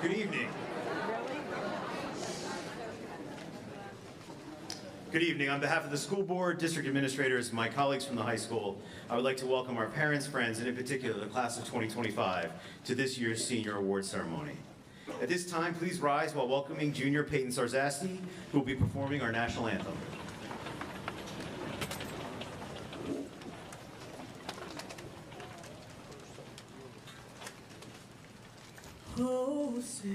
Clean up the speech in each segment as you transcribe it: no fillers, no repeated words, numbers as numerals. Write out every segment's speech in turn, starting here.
Good evening. Good evening. On behalf of the school board, district administrators, my colleagues from the high school, I would like to welcome our parents, friends, and in particular the class of 2025 to this year's Senior Award ceremony. At this time, please rise while welcoming Junior Peyton Sarzasti, who will be performing our national anthem. Oh, say,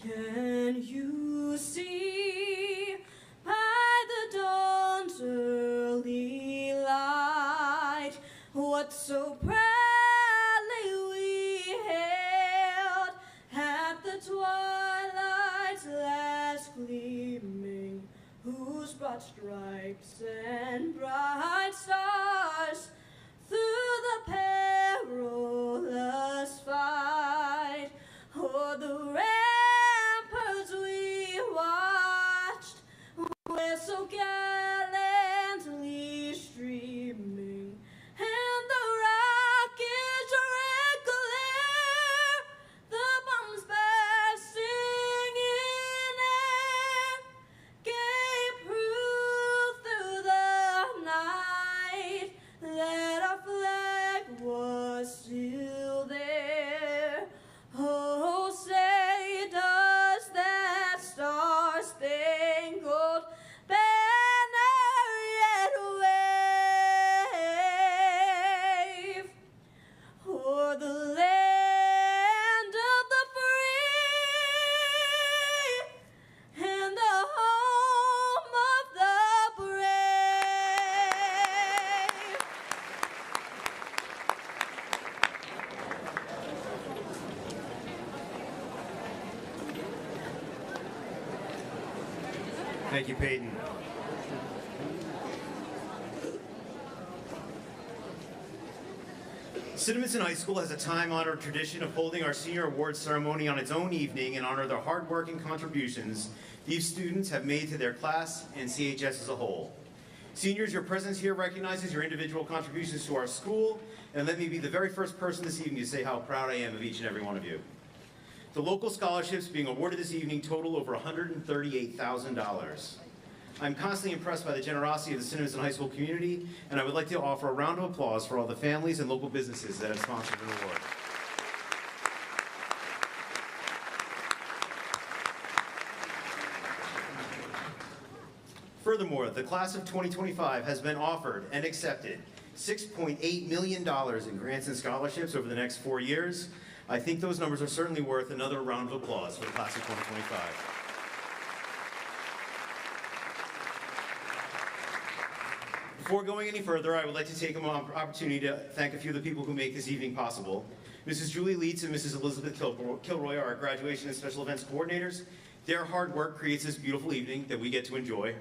can you see by the dawn's early light what so proudly we hailed at the twilight's last gleaming, whose broad stripes and bright stars through the perilous fight o'er the ramparts we watched, were so gallantly streaming, and the rockets regular, the bombs bursting in air, gave proof through the night that our flag was still there. Oh, say, does that star-spangled banner yet wave o'er the land of the free and the home of the brave? Thank you, Peyton. Cinnamonson High School has a time-honored tradition of holding our Senior Awards ceremony on its own evening in honor of their hard work and contributions these students have made to their class and CHS as a whole. Seniors, your presence here recognizes your individual contributions to our school, and let me be the very first person this evening to say how proud I am of each and every one of you. The local scholarships being awarded this evening total over $138,000. I'm constantly impressed by the generosity of the Cinnamonson High School community, and I would like to offer a round of applause for all the families and local businesses that have sponsored the award. Furthermore, the class of 2025 has been offered and accepted $6.8 million in grants and scholarships over the next 4 years. I think those numbers are certainly worth another round of applause for the class of 2025. Before going any further, I would like to take an opportunity to thank a few of the people who make this evening possible. Mrs. Julie Leitz and Mrs. Elizabeth Kilroy are our graduation and special events coordinators. Their hard work creates this beautiful evening that we get to enjoy.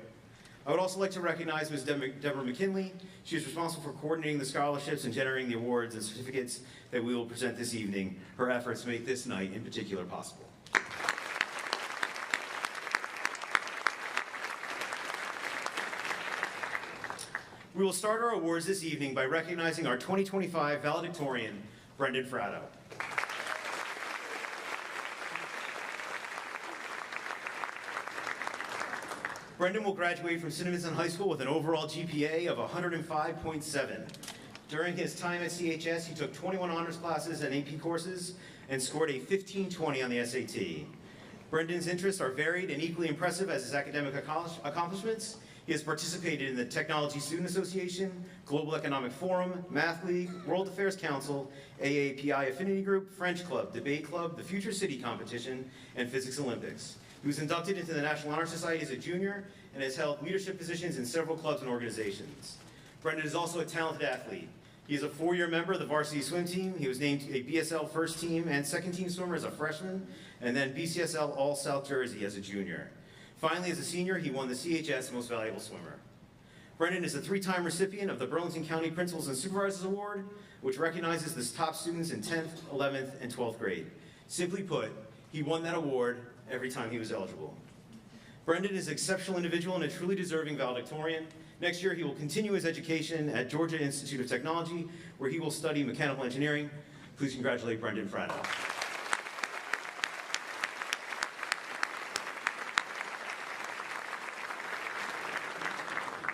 I would also like to recognize Ms. Deborah McKinley. She is responsible for coordinating the scholarships and generating the awards and certificates that we will present this evening. Her efforts make this night in particular possible. We will start our awards this evening by recognizing our 2025 valedictorian, Brendan Fratto. Brendan will graduate from Cinnamonson High School with an overall GPA of 105.7. During his time at CHS, he took 21 honors classes and AP courses and scored a 1520 on the SAT. Brendan's interests are varied and equally impressive as his academic accomplishments. He has participated in the Technology Student Association, Global Economic Forum, Math League, World Affairs Council, AAPI Affinity Group, French Club, Debate Club, the Future City Competition, and Physics Olympics. He was inducted into the National Honor Society as a junior and has held leadership positions in several clubs and organizations. Brendan is also a talented athlete. He is a 4-year member of the varsity swim team. He was named a BSL first team and second team swimmer as a freshman, and then BCSL All-South Jersey as a junior. Finally, as a senior, he won the CHS Most Valuable Swimmer. Brendan is a 3-time recipient of the Burlington County Principals and Supervisors Award, which recognizes the top students in 10th, 11th, and 12th grade. Simply put, he won that award every time he was eligible. Brendan is an exceptional individual and a truly deserving valedictorian. Next year, he will continue his education at Georgia Institute of Technology, where he will study mechanical engineering. Please congratulate Brendan Fratto.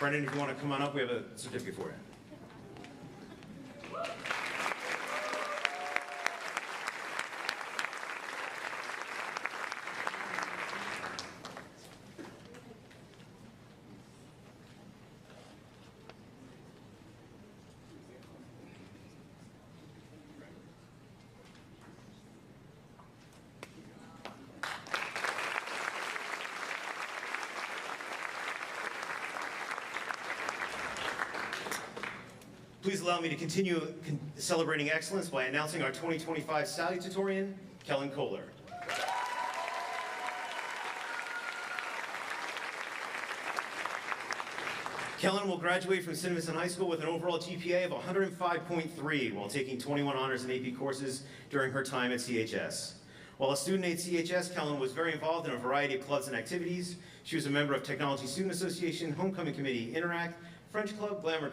Brendan, if you want to come on up, we have a certificate for you. Please allow me to continue celebrating excellence by announcing our 2025 salutatorian, Collin. Collin will graduate from Cinnamonson High School with an overall GPA of 105.3 while taking 21 honors and AP courses during her time at CHS. While a student at CHS, Collin was very involved in a variety of clubs and activities. She was a member of Technology Student Association, Homecoming Committee, Interact, French Club, Glamour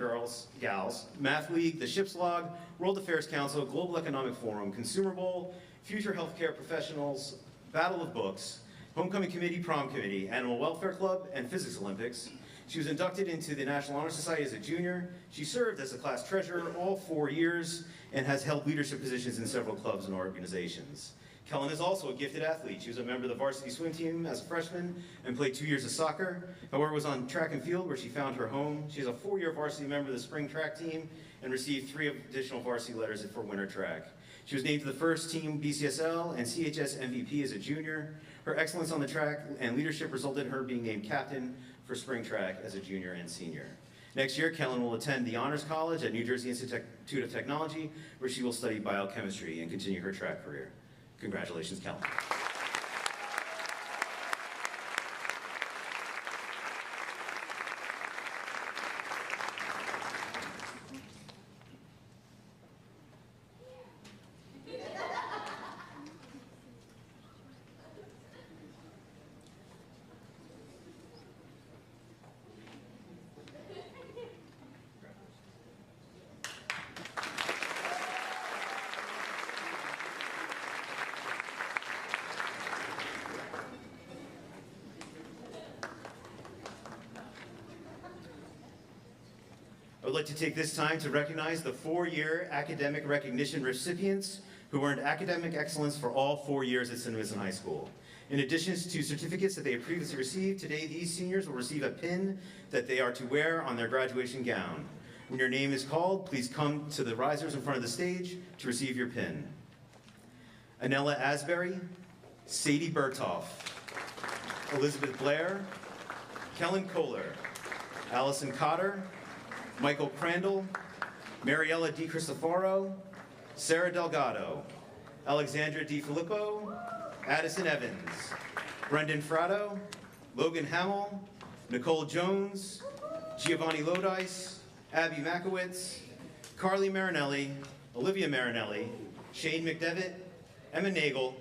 Gals, Math League, the Ship's Log, World Affairs Council, Global Economic Forum, Consumer Bowl, Future Healthcare Professionals, Battle of Books, Homecoming Committee, Prom Committee, Animal Welfare Club, and Physics Olympics. She was inducted into the National Honor Society as a junior. She served as a class treasurer all 4 years and has held leadership positions in several clubs and organizations. Collin is also a gifted athlete. She was a member of the varsity swim team as a freshman and played 2 years of soccer. However, was on track and field where she found her home. She is a 4-year varsity member of the spring track team and received 3 additional varsity letters for winter track. She was named to the first team BCSL and CHS MVP as a junior. Her excellence on the track and leadership resulted in her being named captain for spring track as a junior and senior. Next year, Collin will attend the Honors College at New Jersey Institute of Technology, where she will study biochemistry and continue her track career. Congratulations, Collin. I would like to take this time to recognize the 4-year academic recognition recipients who earned academic excellence for all 4 years at Cinnamonson High School. In addition to certificates that they have previously received, today these seniors will receive a pin that they are to wear on their graduation gown. When your name is called, please come to the risers in front of the stage to receive your pin. Anella Asbury, Sadie Berthoff, Elizabeth Blair, Collin Kohler, Allison Cotter, Michael Crandall, Mariella Di Cristoforo, Sarah Delgado, Alexandra Di Filippo, Addison Evans, Brendan Fratto, Logan Hamill, Nicole Jones, Giovanni Lodice, Abby Makowitz, Carly Marinelli, Olivia Marinelli, Shane McDevitt, Emma Nagel,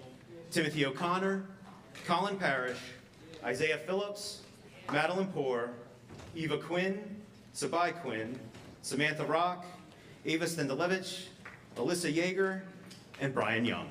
Timothy O'Connor, Colin Parrish, Isaiah Phillips, Madeline Poore, Eva Quinn, Sabai Quinn, Samantha Rock, Ava Stendalevich, Alyssa Yeager, and Brian Young.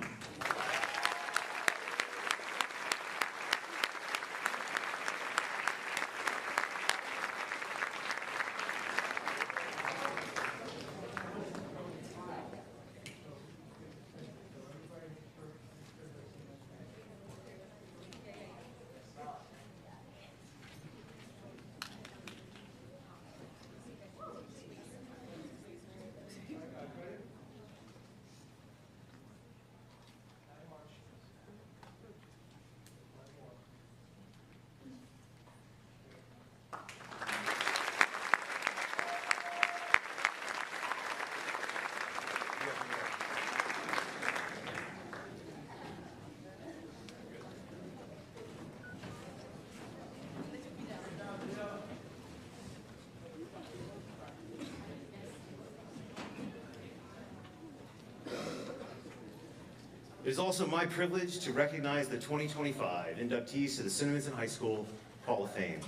It is also my privilege to recognize the 2025 inductees to the Cinnamonson High School Hall of Fame.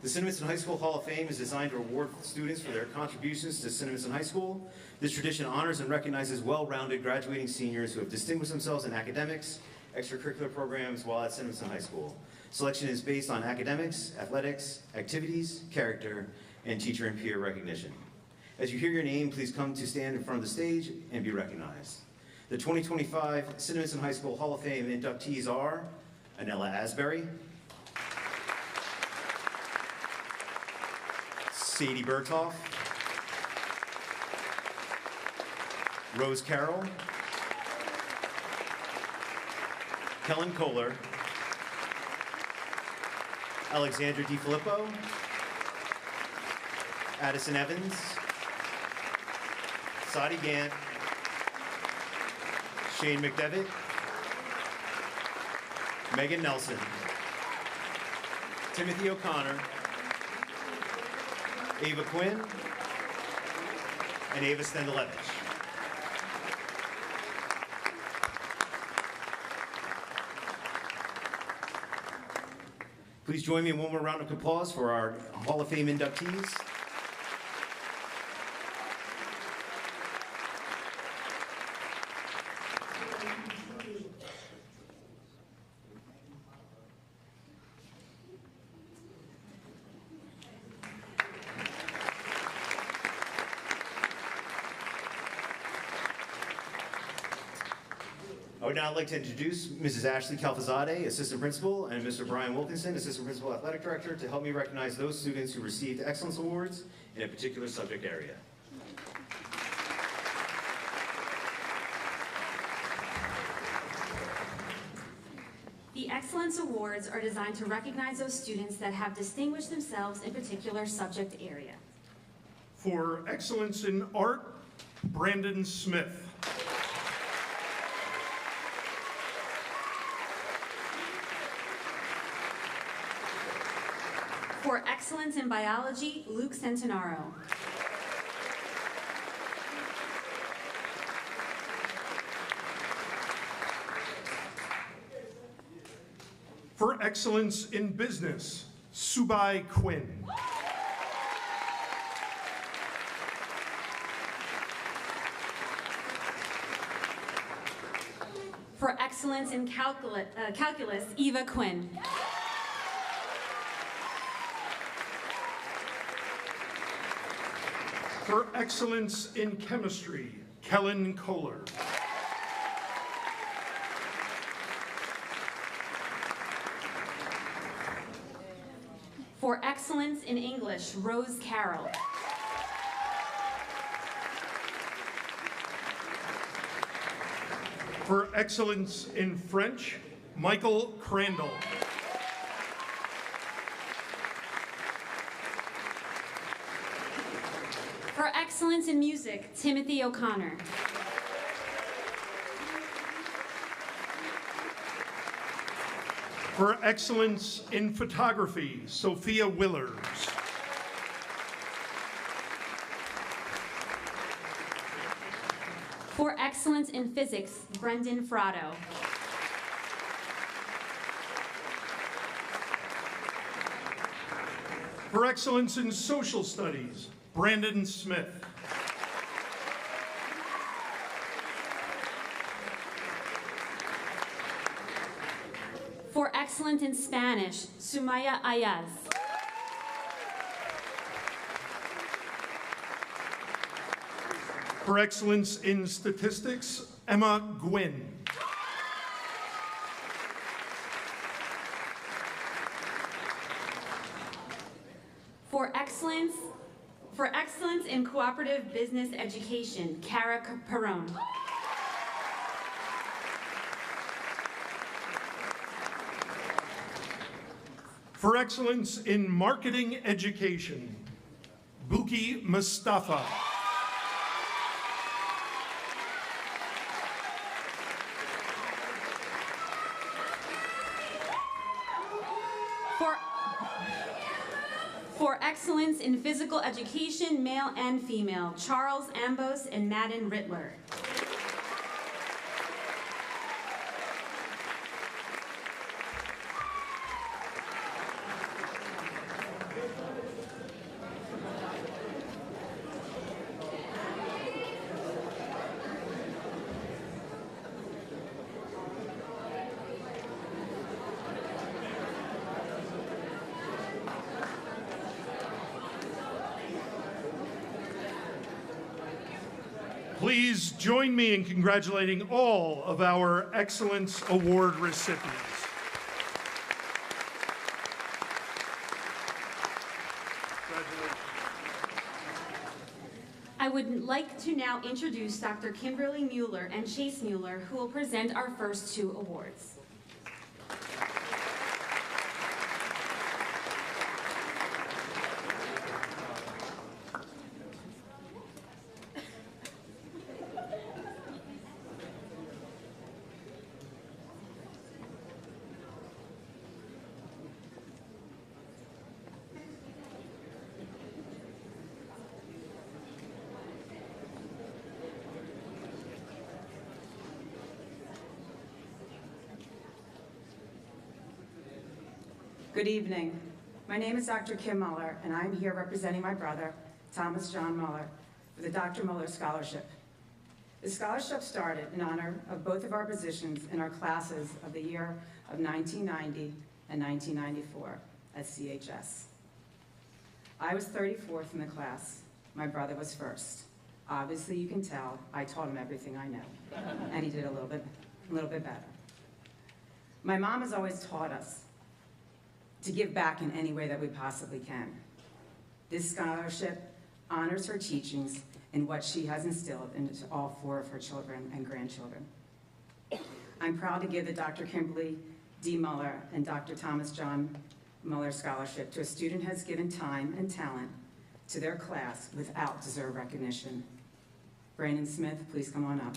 The Cinnamonson High School Hall of Fame is designed to reward students for their contributions to Cinnamonson High School. This tradition honors and recognizes well-rounded graduating seniors who have distinguished themselves in academics, extracurricular programs while at Cinnamonson High School. Selection is based on academics, athletics, activities, character, and teacher and peer recognition. As you hear your name, please come to stand in front of the stage and be recognized. The 2025 Cinnamonson High School Hall of Fame inductees are Anella Asbury, Sadie Berthoff, Rose Carroll, Kellen Kohler, Alexandra DiFilippo, Addison Evans, Sadi Gant, Shane McDevitt, Megan Nelson, Timothy O'Connor, Ava Quinn, and Ava Stendelevich. Please join me in one more round of applause for our Hall of Fame inductees. I would now like to introduce Mrs. Ashley Calfazade, Assistant Principal, and Mr. Brian Wilkinson, Assistant Principal Athletic Director, to help me recognize those students who received Excellence Awards in a particular subject area. The Excellence Awards are designed to recognize those students that have distinguished themselves in a particular subject area. For excellence in art, Brandon Smith. For excellence in biology, Luke Centenaro. For excellence in business, Subai Quinn. For excellence in calculus, Eva Quinn. For excellence in chemistry, Kellen Kohler. For excellence in English, Rose Carroll. For excellence in French, Michael Crandall. For excellence in music, Timothy O'Connor. For excellence in photography, Sophia Willers. For excellence in physics, Brendan Frado. For excellence in social studies, Brandon Smith. For excellence in Spanish, Sumaya Ayaz. For excellence in statistics, Emma Gwynn. For excellence in cooperative business education, Cara Perone. For excellence in marketing education, Buki Mustafa. For excellence in physical education, male and female, Charles Ambos and Madden Rittler. Please join me in congratulating all of our Excellence Award recipients. I would like to now introduce Dr. Kimberly Mueller and Chase Mueller, who will present our first two awards. Good evening. My name is Dr. Kim Mueller, and I'm here representing my brother, Thomas John Mueller, for the Dr. Mueller Scholarship. The scholarship started in honor of both of our positions in our classes of the year of 1990 and 1994 at CHS. I was 34th in the class. My brother was first. Obviously, you can tell I taught him everything I know, and he did a little bit better. My mom has always taught us to give back in any way that we possibly can. This scholarship honors her teachings and what she has instilled into all four of her children and grandchildren. I'm proud to give the Dr. Kimberly D. Mueller and Dr. Thomas John Mueller Scholarship to a student who has given time and talent to their class without deserved recognition. Brandon Smith, please come on up.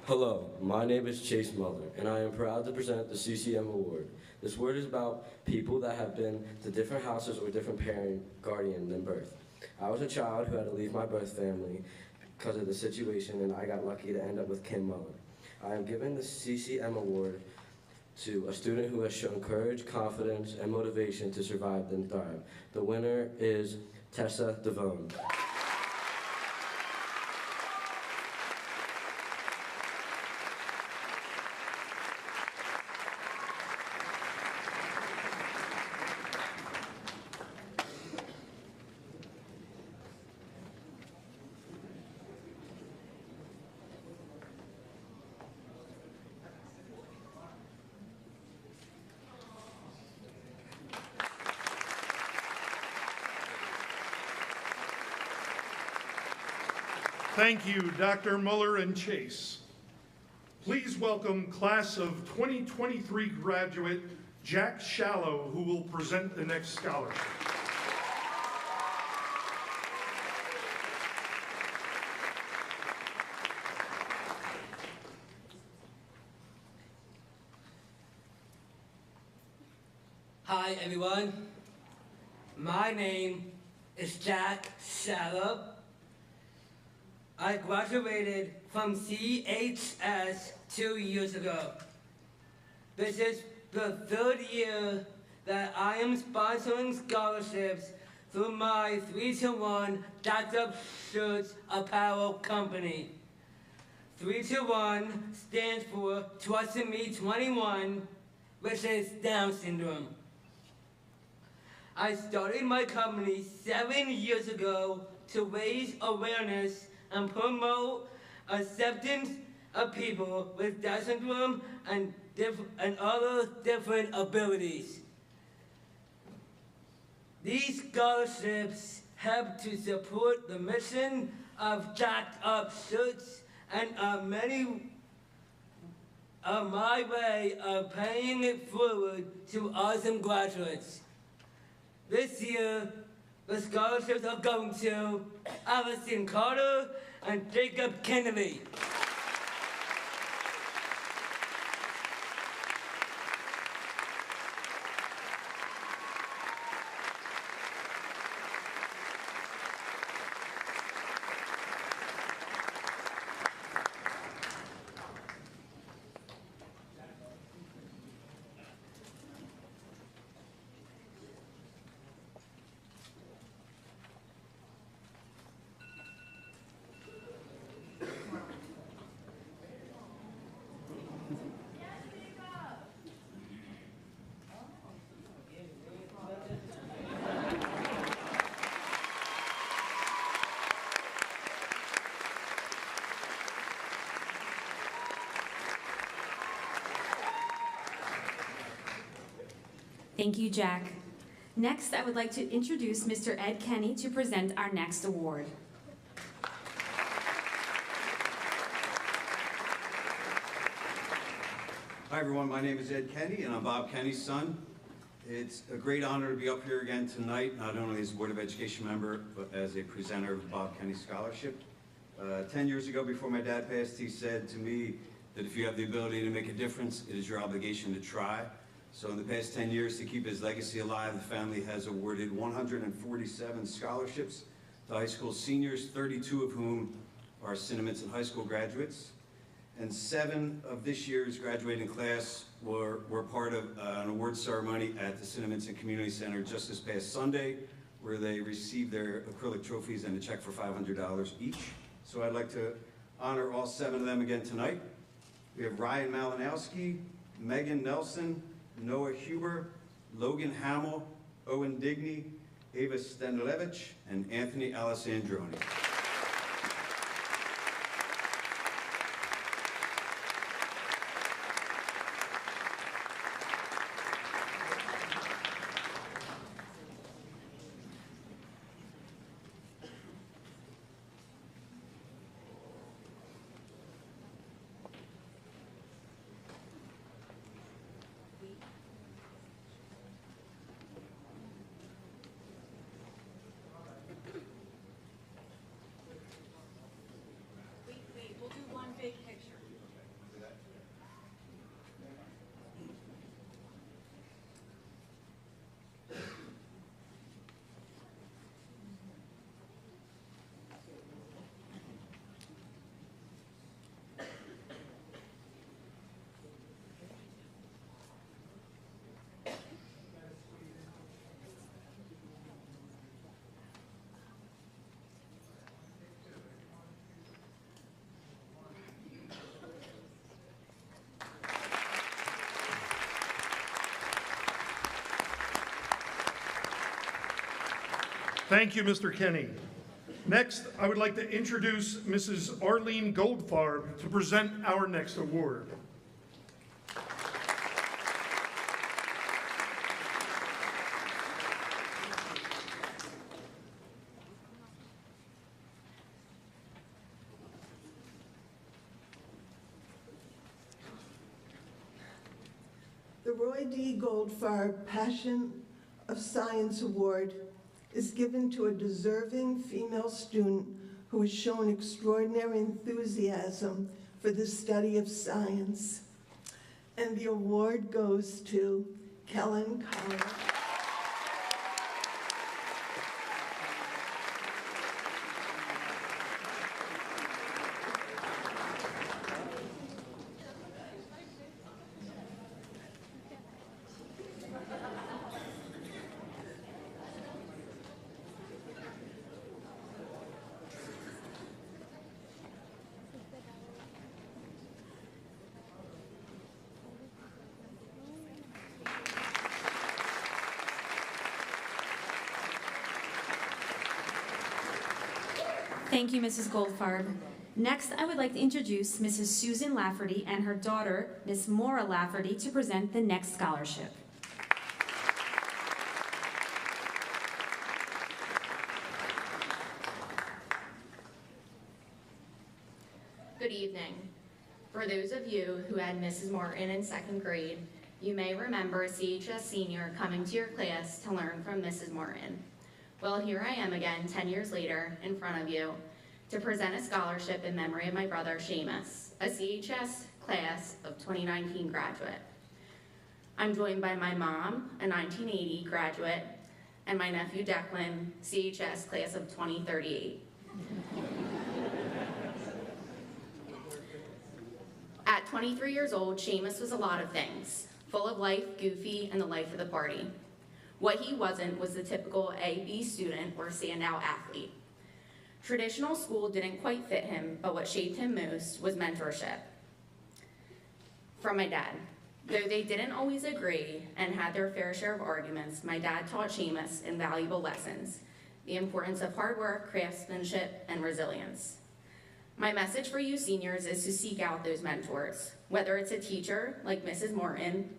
Hello, my name is Chase Mueller, and I am proud to present the CCM Award. This award is about people that have been to different houses or different parent, guardian than birth. I was a child who had to leave my birth family because of the situation, and I got lucky to end up with Kim Mueller. I am giving the CCM Award to a student who has shown courage, confidence, and motivation to survive and thrive. The winner is Tessa Devone. Thank you, Dr. Mueller and Chase. Please welcome class of 2023 graduate Jack Shallow, who will present the next scholarship. Hi, everyone. My name is Jack Shallow. I graduated from CHS 2 years ago. This is the third year that I am sponsoring scholarships through my 3-to-1 Jacked Up Shirts apparel company. 3-to-1 stands for Trusting Me 21, which is Down syndrome. I started my company 7 years ago to raise awareness and promote acceptance of people with Down syndrome and other different abilities. These scholarships help to support the mission of Jacked Up Shirts and are my way of paying it forward to awesome graduates. This year, the scholarships are going to Allison Carter and Jacob Kennedy. Thank you, Jack. Next, I would like to introduce Mr. Ed Kenny to present our next award. Hi everyone, my name is Ed Kenny and I'm Bob Kenny's son. It's a great honor to be up here again tonight, not only as a Board of Education member, but as a presenter of the Bob Kenny Scholarship. 10 years ago, before my dad passed, he said to me that if you have the ability to make a difference, it is your obligation to try. So in the past 10 years, to keep his legacy alive, the family has awarded 147 scholarships to high school seniors, 32 of whom are Cinnamonson High School graduates. And 7 of this year's graduating class were part of an award ceremony at the Cinnamonson Community Center just this past Sunday, where they received their acrylic trophies and a check for $500 each. So I'd like to honor all 7 of them again tonight. We have Ryan Malinowski, Megan Nelson, Noah Huber, Logan Hamill, Owen Digney, Ava Stenilevich, and Anthony Alessandroni. Thank you, Mr. Kenny. Next, I would like to introduce Mrs. Arlene Goldfarb to present our next award. The Roy D. Goldfarb Passion of Science Award is given to a deserving female student who has shown extraordinary enthusiasm for the study of science. And the award goes to Collin. Thank you, Mrs. Goldfarb. Next, I would like to introduce Mrs. Susan Laferty and her daughter, Miss Maura Laferty, to present the next scholarship. Good evening. For those of you who had Mrs. Martin in 2nd grade, you may remember a CHS senior coming to your class to learn from Mrs. Martin. Well, here I am again 10 years later in front of you to present a scholarship in memory of my brother Seamus, a CHS class of 2019 graduate. I'm joined by my mom, a 1980 graduate, and my nephew Declan, CHS class of 2038. At 23 years old, Seamus was a lot of things, full of life, goofy, and the life of the party. What he wasn't was the typical A-B student or standout athlete. Traditional school didn't quite fit him, but what shaped him most was mentorship from my dad. Though they didn't always agree and had their fair share of arguments, my dad taught Seamus invaluable lessons, the importance of hard work, craftsmanship, and resilience. My message for you seniors is to seek out those mentors, whether it's a teacher like Mrs. Morton,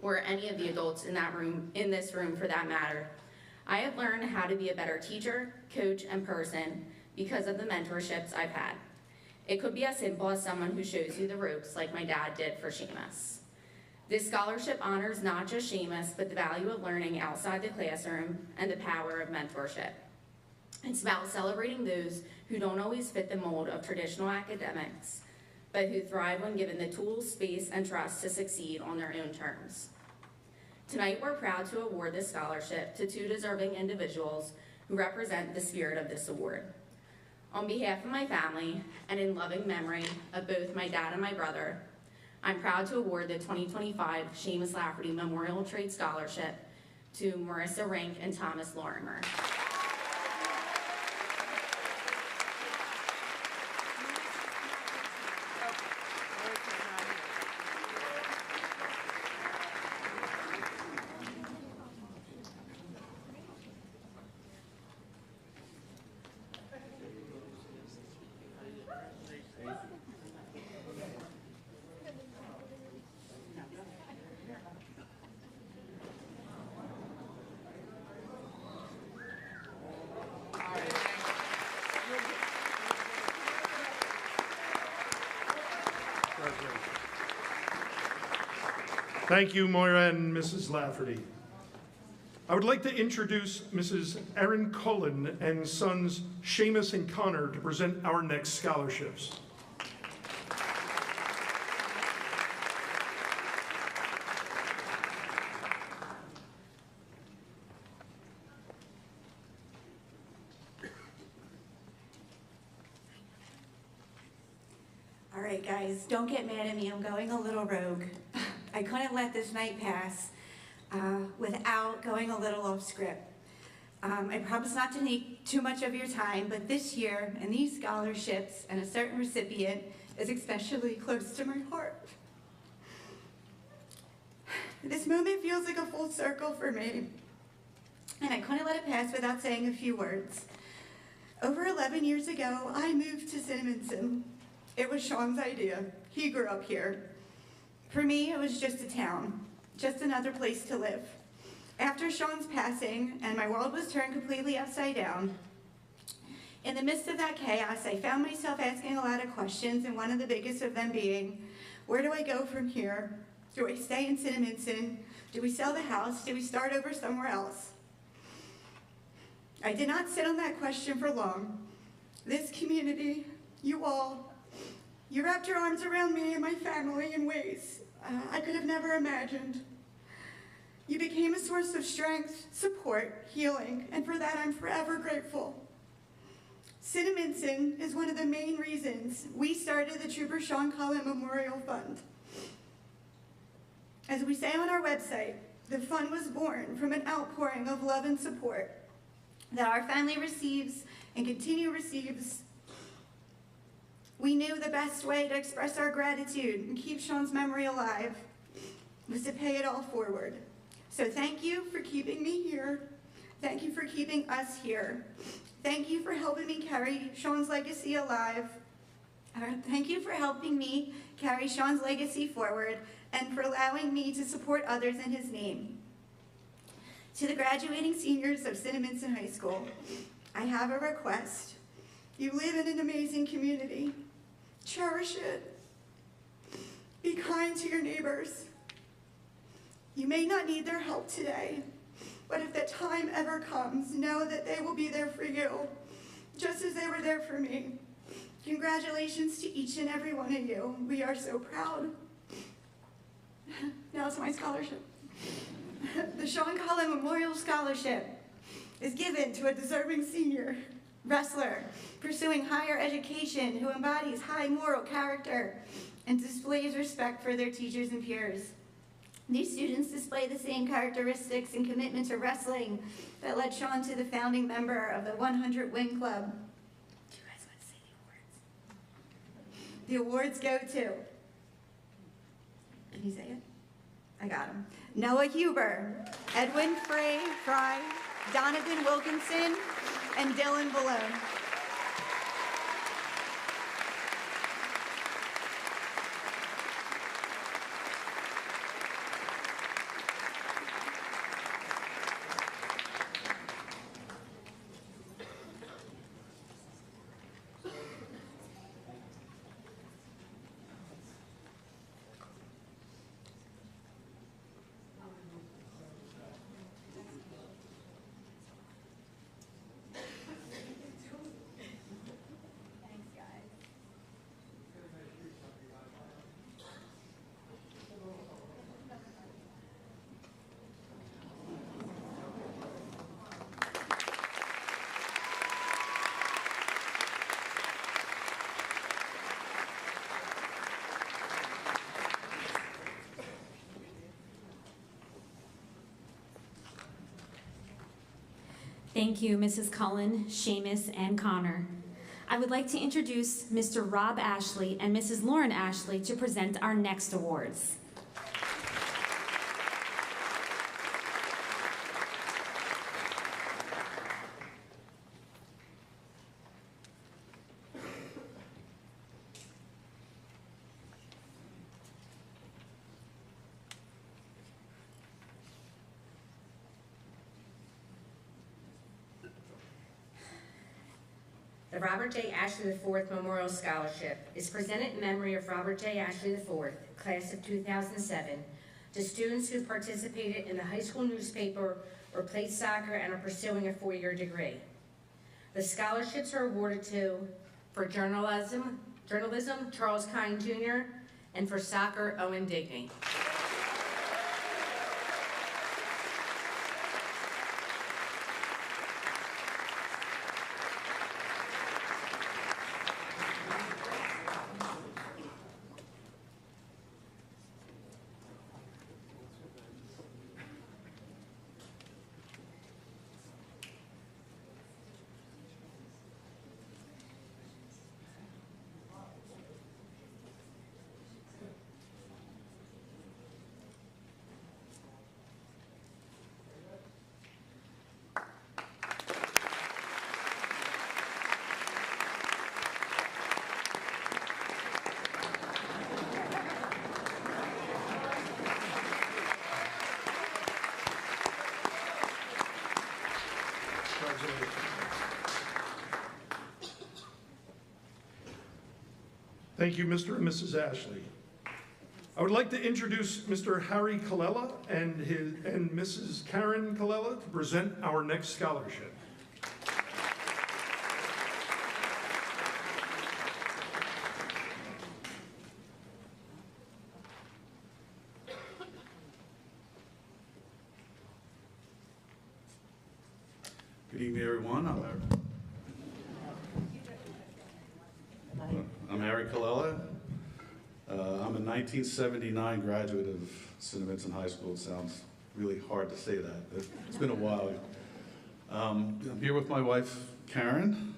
or any of the adults in this room for that matter. I have learned how to be a better teacher, coach, and person because of the mentorships I've had. It could be as simple as someone who shows you the ropes like my dad did for Seamus. This scholarship honors not just Seamus, but the value of learning outside the classroom and the power of mentorship. It's about celebrating those who don't always fit the mold of traditional academics, but who thrive when given the tools, space, and trust to succeed on their own terms. Tonight, we're proud to award this scholarship to 2 deserving individuals who represent the spirit of this award. On behalf of my family, and in loving memory of both my dad and my brother, I'm proud to award the 2025 Seamus Laferty Memorial Trade Scholarship to Marissa Rink and Thomas Lorimer. Thank you, Moira and Mrs. Laferty. I would like to introduce Mrs. Erin Collin and sons Seamus and Connor to present our next scholarships. All right, guys, don't get mad at me. I'm going a little rogue. I couldn't let this night pass without going a little off script. I promise not to take too much of your time, but this year, and these scholarships, and a certain recipient is especially close to my heart. This moment feels like a full circle for me, and I couldn't let it pass without saying a few words. Over 11 years ago, I moved to Cinnamonson. It was Sean's idea. He grew up here. For me, it was just a town, just another place to live. After Sean's passing, and my world was turned completely upside down, in the midst of that chaos, I found myself asking a lot of questions, and one of the biggest of them being, where do I go from here? Do I stay in Cinnamonson? Do we sell the house? Do we start over somewhere else? I did not sit on that question for long. This community, you all, you wrapped your arms around me and my family in ways I could have never imagined. You became a source of strength, support, healing, and for that I'm forever grateful. Cinnamonson is one of the main reasons we started the Trooper Sean Collin Memorial Fund. As we say on our website, the fund was born from an outpouring of love and support that our family receives and continue receives. We knew the best way to express our gratitude and keep Sean's memory alive was to pay it all forward. So thank you for keeping me here. Thank you for keeping us here. Thank you for helping me carry Sean's legacy alive. Thank you for helping me carry Sean's legacy forward and for allowing me to support others in his name. To the graduating seniors of Cinnamonson High School, I have a request. You live in an amazing community. Cherish it. Be kind to your neighbors. You may not need their help today, but if the time ever comes, know that they will be there for you, just as they were there for me. Congratulations to each and every one of you. We are so proud. Now to my scholarship. The Sean Collin Memorial Scholarship is given to a deserving senior wrestler pursuing higher education who embodies high moral character and displays respect for their teachers and peers. These students display the same characteristics and commitment to wrestling that led Sean to the founding member of the 100 Wing Club. Do you guys want to say the awards? The awards go to, can you say it? I got them. Noah Huber, Edwin Fry, Donovan Wilkinson, and Dylan Balone. Thank you, Mrs. Collin, Seamus, and Connor. I would like to introduce Mr. Rob Ashley and Mrs. Lauren Ashley to present our next awards. The Robert J. Ashley IV Memorial Scholarship is presented in memory of Robert J. Ashley IV, class of 2007, to students who participated in the high school newspaper or played soccer and are pursuing a four-year degree. The scholarships are awarded to, for journalism, Charles Kine Jr., and for soccer, Owen Digney. Thank you, Mr. and Mrs. Ashley. I would like to introduce Mr. Harry Kella and Mrs. Karen Kella to present our next scholarship. Good evening, everyone. I'm Harry Kella. I'm a 1979 graduate of Cinnamonson High School. It sounds really hard to say that, but it's been a while. I'm here with my wife, Karen.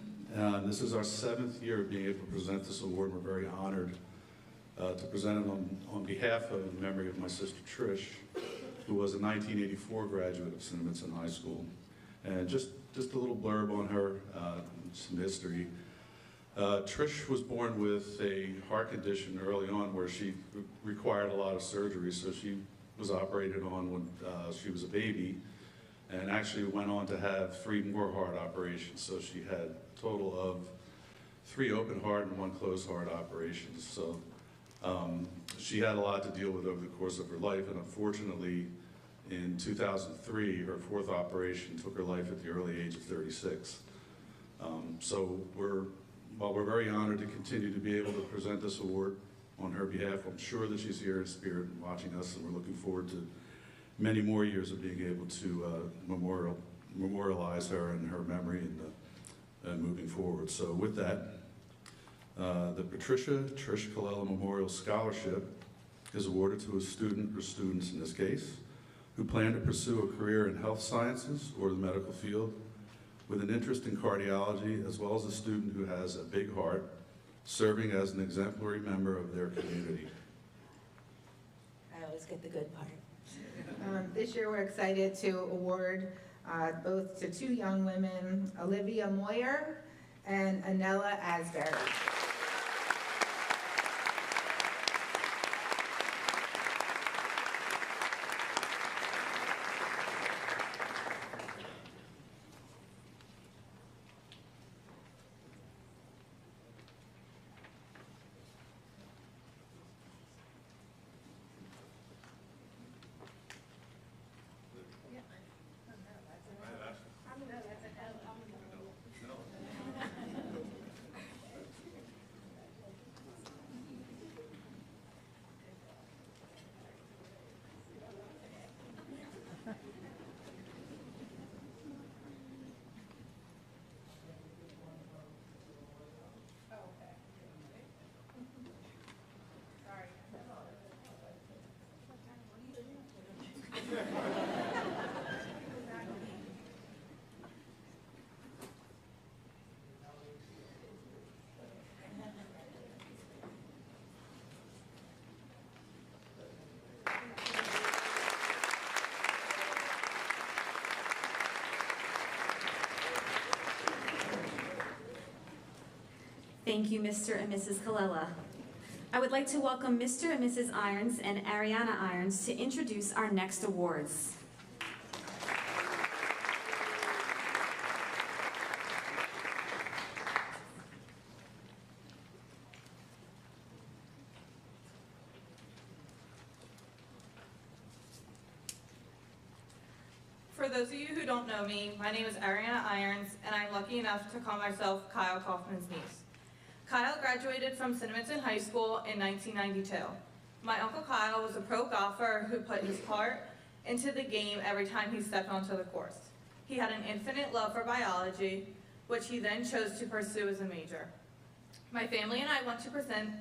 This is our 7th year of being able to present this award. We're very honored to present it on behalf of the memory of my sister, Trish, who was a 1984 graduate of Cinnamonson High School. And just a little blurb on her, some history. Trish was born with a heart condition early on where she required a lot of surgery, so she was operated on when she was a baby, and actually went on to have 3 more heart operations. So she had a total of 3 open heart and 1 closed heart operations. So she had a lot to deal with over the course of her life, and unfortunately, in 2003, her 4th operation took her life at the early age of 36. So while we're very honored to continue to be able to present this award on her behalf, I'm sure that she's here in spirit and watching us, and we're looking forward to many more years of being able to memorialize her and her memory and moving forward. So with that, the Patricia Trish Kella Memorial Scholarship is awarded to a student or students in this case who plan to pursue a career in health sciences or the medical field with an interest in cardiology, as well as a student who has a big heart, serving as an exemplary member of their community. I always get the good part. This year we're excited to award both to 2 young women, Olivia Moyer and Anella Asbury. Thank you, Mr. and Mrs. Kella. I would like to welcome Mr. and Mrs. Irons and Ariana Irons to introduce our next awards. For those of you who don't know me, my name is Ariana Irons, and I'm lucky enough to call myself Kyle Kaufman's niece. Kyle graduated from Cinnamonson High School in 1992. My Uncle Kyle was a pro golfer who put his heart into the game every time he stepped onto the course. He had an infinite love for biology, which he then chose to pursue as a major. My family and I want to present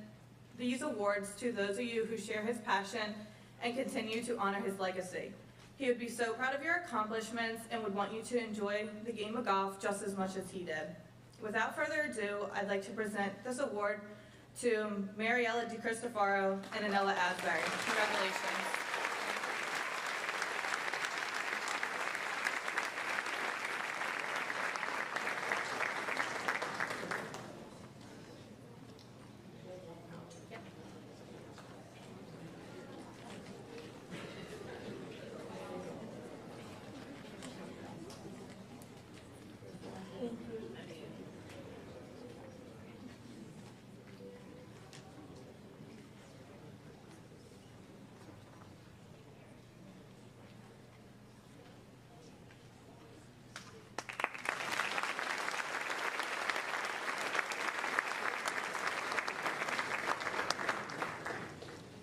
these awards to those of you who share his passion and continue to honor his legacy. He would be so proud of your accomplishments and would want you to enjoy the game of golf just as much as he did. Without further ado, I'd like to present this award to Mariella DiCristofaro and Anella Asbury. Congratulations.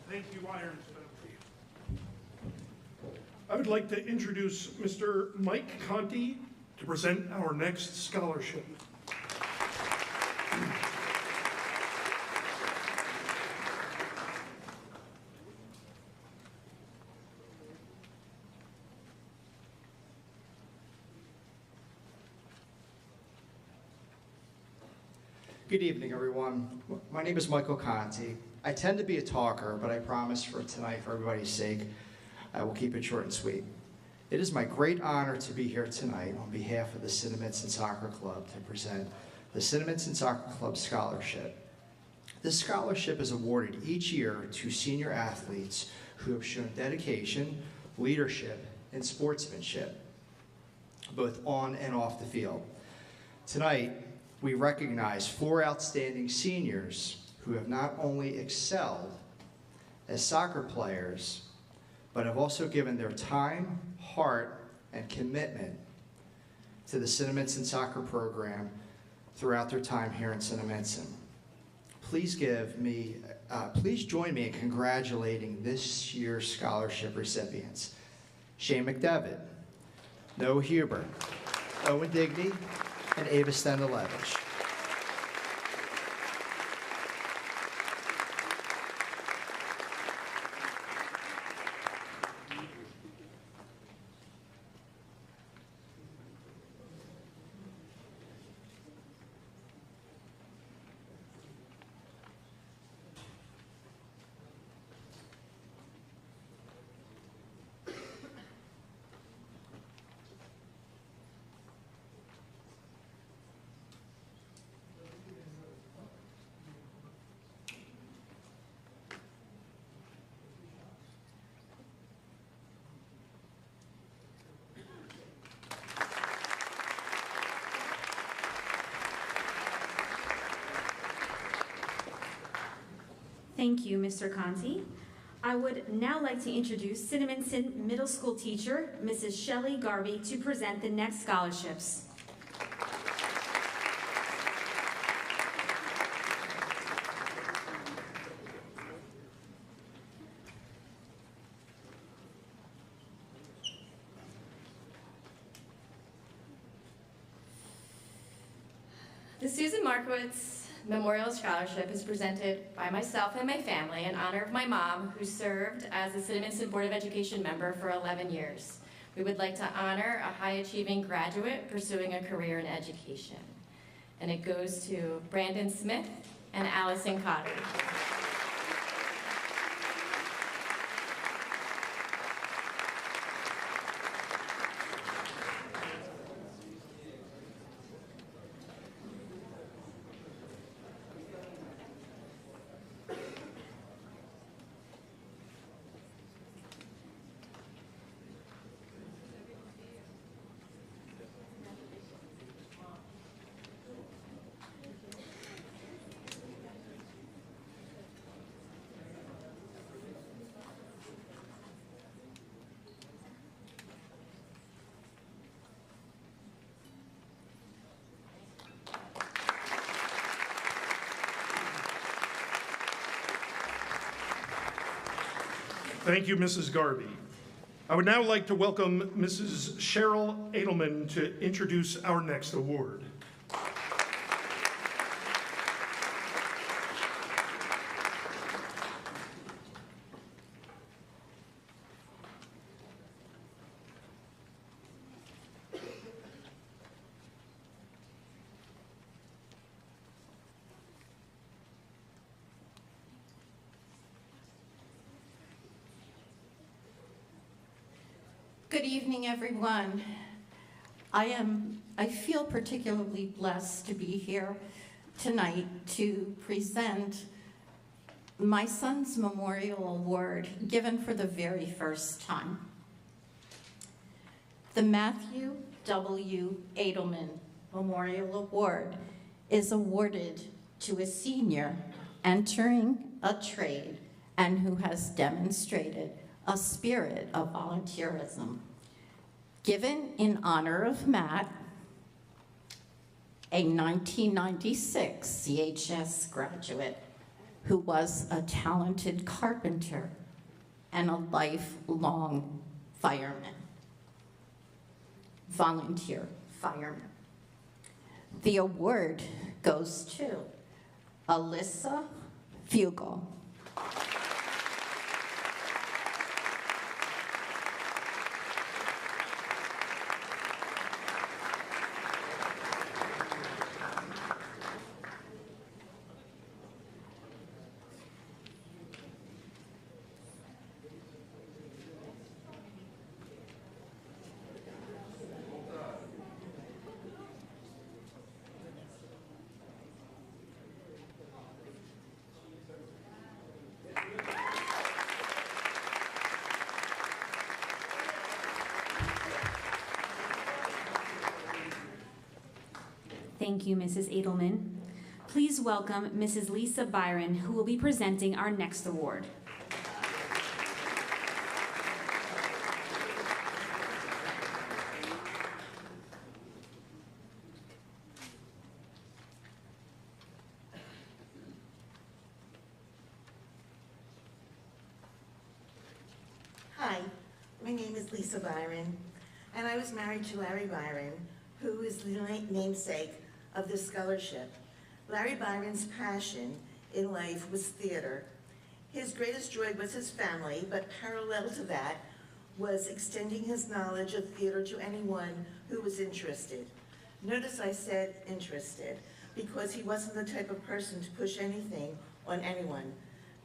Thank you, Irons family. I would like to introduce Mr. Mike Conti to present our next scholarship. Good evening, everyone. My name is Michael Conti. I tend to be a talker, but I promise for tonight, for everybody's sake, I will keep it short and sweet. It is my great honor to be here tonight on behalf of the Cinnamonson Soccer Club to present the Cinnamonson Soccer Club Scholarship. This scholarship is awarded each year to senior athletes who have shown dedication, leadership, and sportsmanship, both on and off the field. Tonight, we recognize 4 outstanding seniors who have not only excelled as soccer players, but have also given their time, heart, and commitment to the Cinnamonson soccer program throughout their time here in Cinnamonson. Please join me in congratulating this year's scholarship recipients: Shane McDevitt, Noah Huber, Owen Digny, and Ava Stendalevich. Thank you, Mr. Conti. I would now like to introduce Cinnamonson Middle School teacher, Mrs. Shelley Garvey, to present the next scholarships. The Susan Markowitz Memorial Scholarship is presented by myself and my family in honor of my mom, who served as a Cinnamonson Board of Education member for 11 years. We would like to honor a high-achieving graduate pursuing a career in education. And it goes to Brandon Smith and Allison Cotter. Thank you, Mrs. Garvey. I would now like to welcome Mrs. Cheryl Adelman to introduce our next award. Good evening, everyone. I feel particularly blessed to be here tonight to present my son's Memorial Award, given for the very first time. The Matthew W. Adelman Memorial Award is awarded to a senior entering a trade and who has demonstrated a spirit of volunteerism. Given in honor of Matt, a 1996 CHS graduate who was a talented carpenter and a lifelong volunteer fireman. The award goes to Alyssa Fugel. Thank you, Mrs. Adelman. Please welcome Mrs. Lisa Byron, who will be presenting our next award. Hi, my name is Lisa Byron, and I was married to Larry Byron, who is the namesake of this scholarship. Larry Byron's passion in life was theater. His greatest joy was his family, but parallel to that was extending his knowledge of theater to anyone who was interested. Notice I said interested, because he wasn't the type of person to push anything on anyone.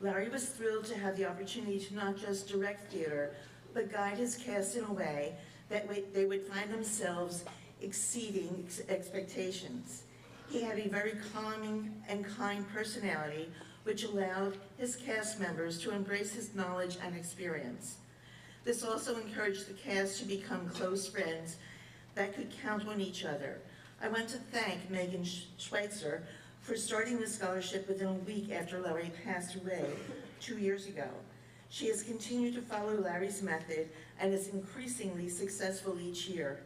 Larry was thrilled to have the opportunity to not just direct theater, but guide his cast in a way that they would find themselves exceeding expectations. He had a very calming and kind personality, which allowed his cast members to embrace his knowledge and experience. This also encouraged the cast to become close friends that could count on each other. I want to thank Megan Schweitzer for starting the scholarship within a week after Larry passed away 2 years ago. She has continued to follow Larry's method and is increasingly successful each year.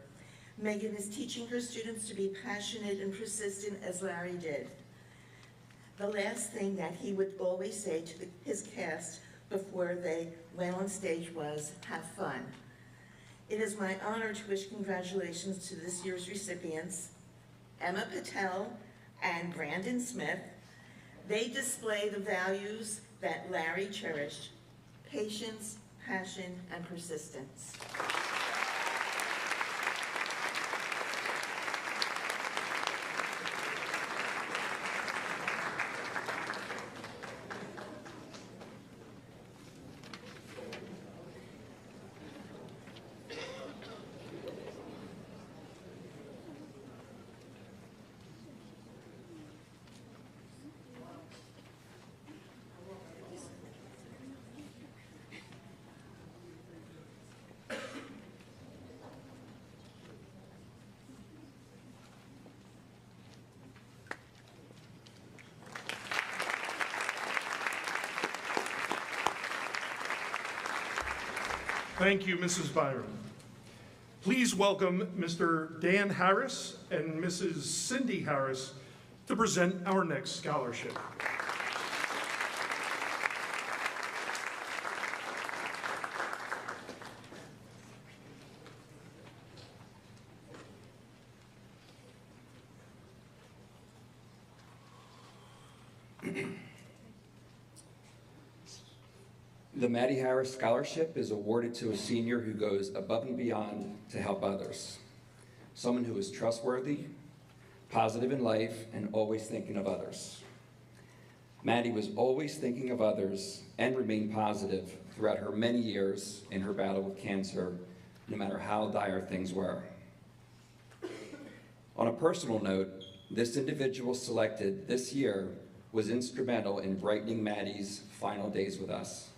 Megan is teaching her students to be passionate and persistent as Larry did. The last thing that he would always say to his cast before they went on stage was, have fun. It is my honor to wish congratulations to this year's recipients, Emma Patel and Brandon Smith. They display the values that Larry cherished: patience, passion, and persistence. Thank you, Mrs. Byron. Please welcome Mr. Dan Harris and Mrs. Cindy Harris to present our next scholarship. The Mattie Harris Scholarship is awarded to a senior who goes above and beyond to help others. Someone who is trustworthy, positive in life, and always thinking of others. Mattie was always thinking of others and remained positive throughout her many years in her battle with cancer, no matter how dire things were. On a personal note, this individual selected this year was instrumental in brightening Mattie's final days with us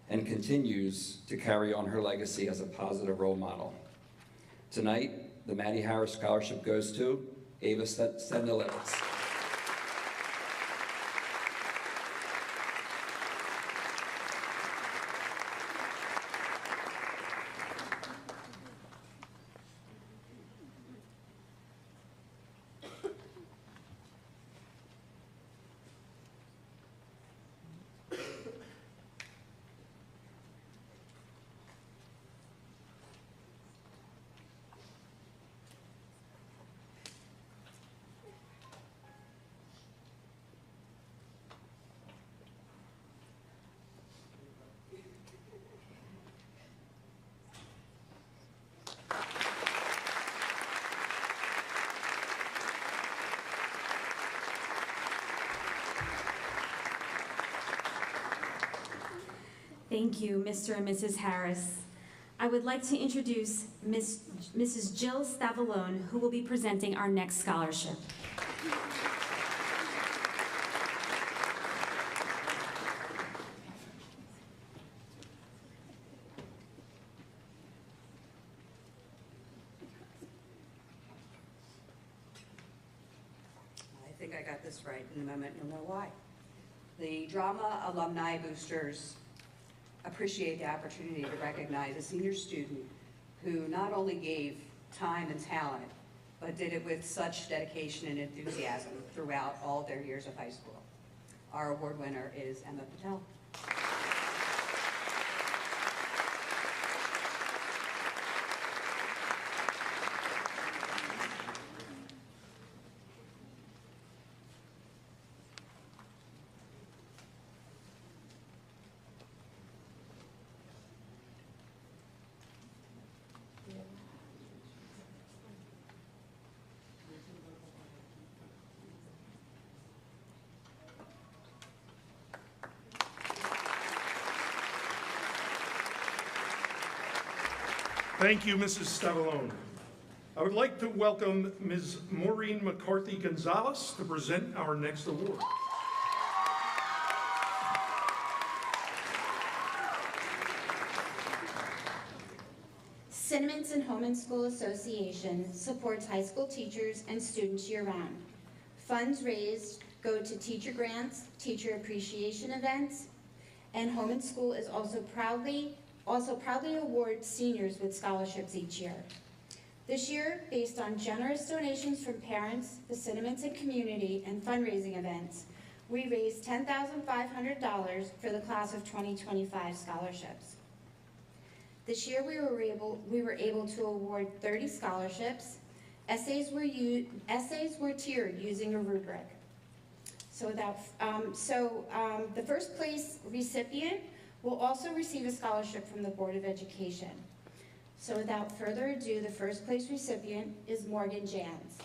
and continues to carry on her legacy as a positive role model. Tonight, the Mattie Harris Scholarship goes to Ava Sednilewicz. Thank you, Mr. and Mrs. Harris. I would like to introduce Mrs. Jill Stavalone, who will be presenting our next scholarship. I think I got this right. In a moment, you'll know why. The Drama Alumni Boosters appreciate the opportunity to recognize a senior student who not only gave time and talent, but did it with such dedication and enthusiasm throughout all their years of high school. Our award winner is Emma Patel. Thank you, Mrs. Stavalone. I would like to welcome Ms. Maureen McCarthy-Gonzalez to present our next award. Cinnamonson Home and School Association supports high school teachers and students year-round. Funds raised go to teacher grants, teacher appreciation events, and Home and School is also proudly awards seniors with scholarships each year. This year, based on generous donations from parents, the Cinnamonson community, and fundraising events, we raised $10,500 for the class of 2025 scholarships. This year, we were able to award 30 scholarships. Essays were tiered using a rubric. The first place recipient will also receive a scholarship from the Board of Education. So without further ado, the first place recipient is Morgan Jans.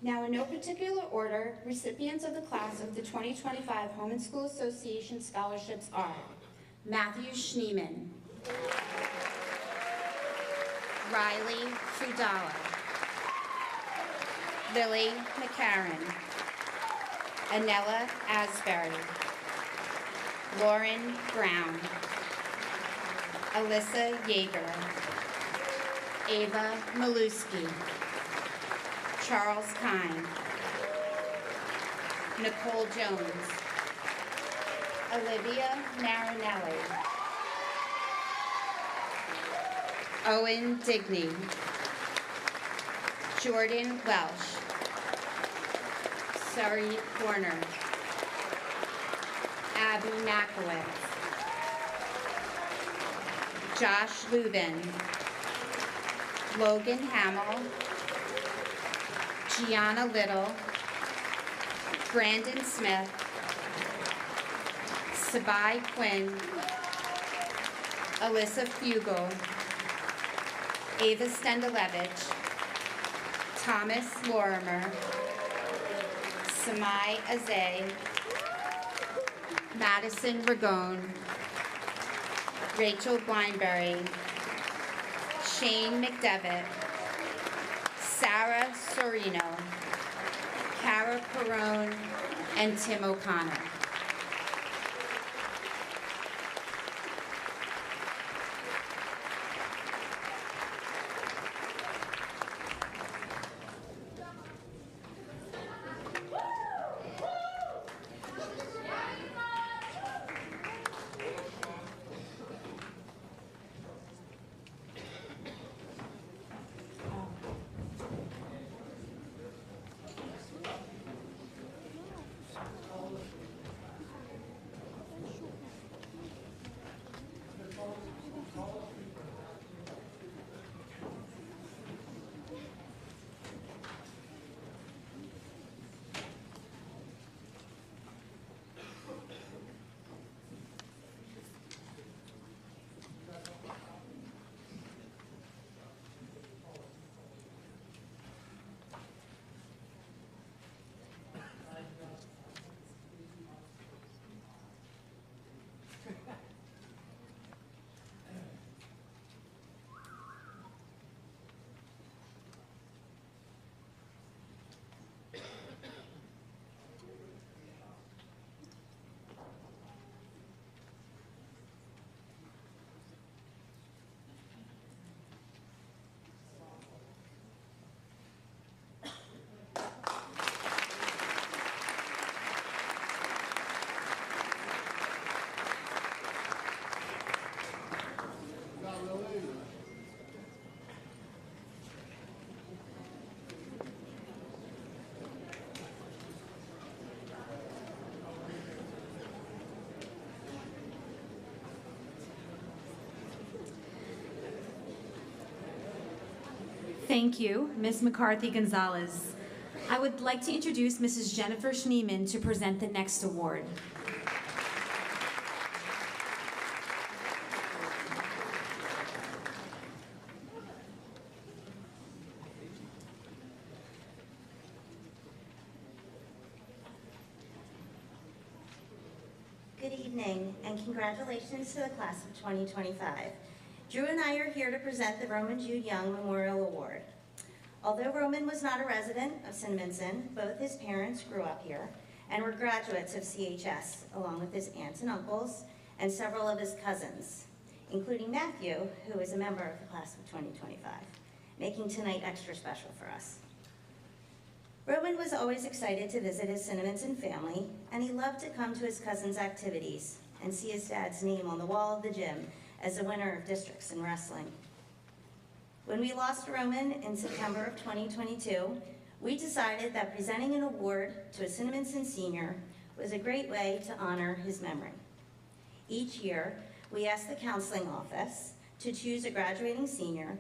Now, in no particular order, recipients of the class of the 2025 Home and School Association scholarships are Matthew Schneeman, Riley Fudala, Lily McCarran, Anella Asbury, Lauren Brown, Alyssa Yeager, Ava Maluski, Charles Kine, Nicole Jones, Olivia Marinelli, Owen Digney. Jordan Welsh. Surrey Corner. Abby Nakowitz. Josh Lubin. Logan Hamill. Gianna Little. Brandon Smith. Sabai Quinn. Alyssa Fugel. Ava Stendalevich. Thomas Lorimer. Samai Azay. Madison Ragone. Rachel Blindberry. Shane McDevitt. Sarah Sorino. Cara Perone, and Tim O'Connor. Thank you, Ms. McCarthy Gonzalez. I would like to introduce Mrs. Jennifer Schneeman to present the next award. Good evening, and congratulations to the class of 2025. Drew and I are here to present the Roman Jude Young Memorial Award. Although Roman was not a resident of Cinnamonson, both his parents grew up here and were graduates of CHS, along with his aunts and uncles and several of his cousins, including Matthew, who is a member of the class of 2025, making tonight extra special for us. Roman was always excited to visit his Cinnamonson family, and he loved to come to his cousins' activities and see his dad's name on the wall of the gym as a winner of districts in wrestling. When we lost Roman in September of 2022, we decided that presenting an award to a Cinnamonson senior was a great way to honor his memory. Each year, we ask the counseling office to choose a graduating senior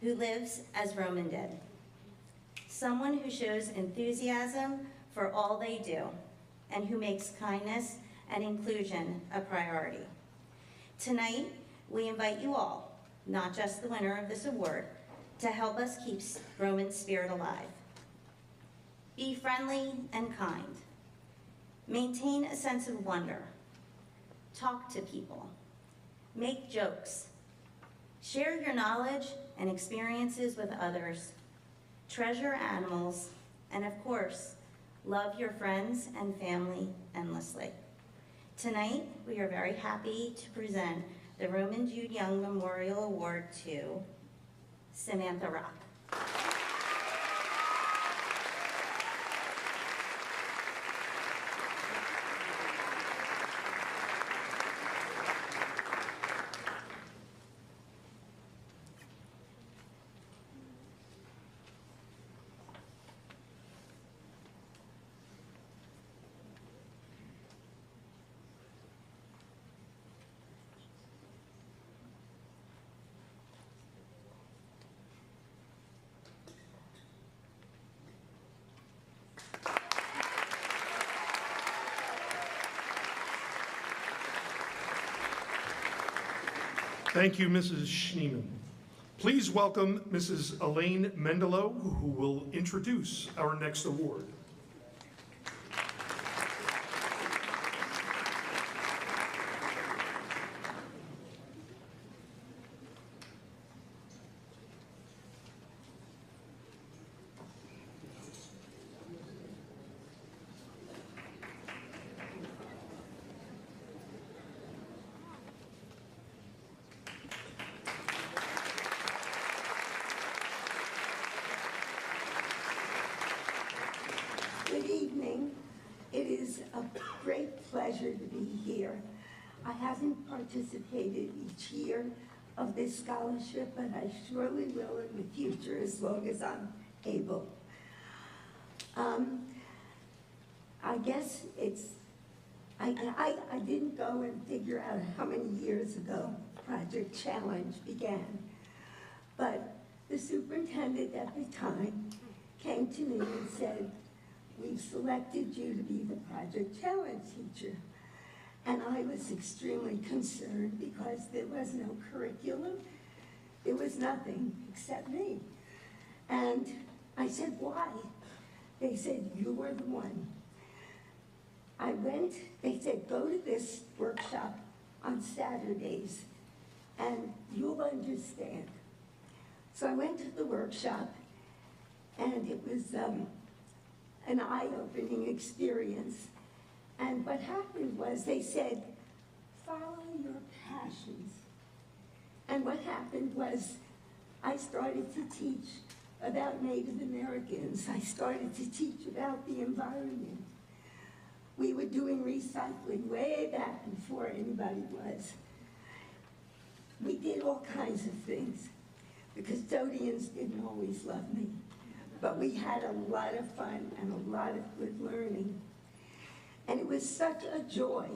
who lives as Roman did. Someone who shows enthusiasm for all they do and who makes kindness and inclusion a priority. Tonight, we invite you all, not just the winner of this award, to help us keep Roman's spirit alive. Be friendly and kind. Maintain a sense of wonder. Talk to people. Make jokes. Share your knowledge and experiences with others. Treasure animals, and of course, love your friends and family endlessly. Tonight, we are very happy to present the Roman Jude Young Memorial Award to Samantha Rock. Thank you, Mrs. Schneeman. Please welcome Mrs. Elaine Mendelow, who will introduce our next award. Good evening. It is a great pleasure to be here. I haven't participated each year of this scholarship, but I surely will in the future as long as I'm able. I guess I didn't go and figure out how many years ago Project Challenge began, but the superintendent at the time came to me and said, "We've selected you to be the Project Challenge teacher." And I was extremely concerned because there was no curriculum. There was nothing except me. And I said, "Why?" They said, "You were the one." I went, they said, "Go to this workshop on Saturdays and you'll understand." So I went to the workshop and it was an eye-opening experience. And what happened was they said, "Follow your passions." And what happened was I started to teach about Native Americans. I started to teach about the environment. We were doing recycling way back before anybody was. We did all kinds of things. The custodians didn't always love me, but we had a lot of fun and a lot of good learning. And it was such a joy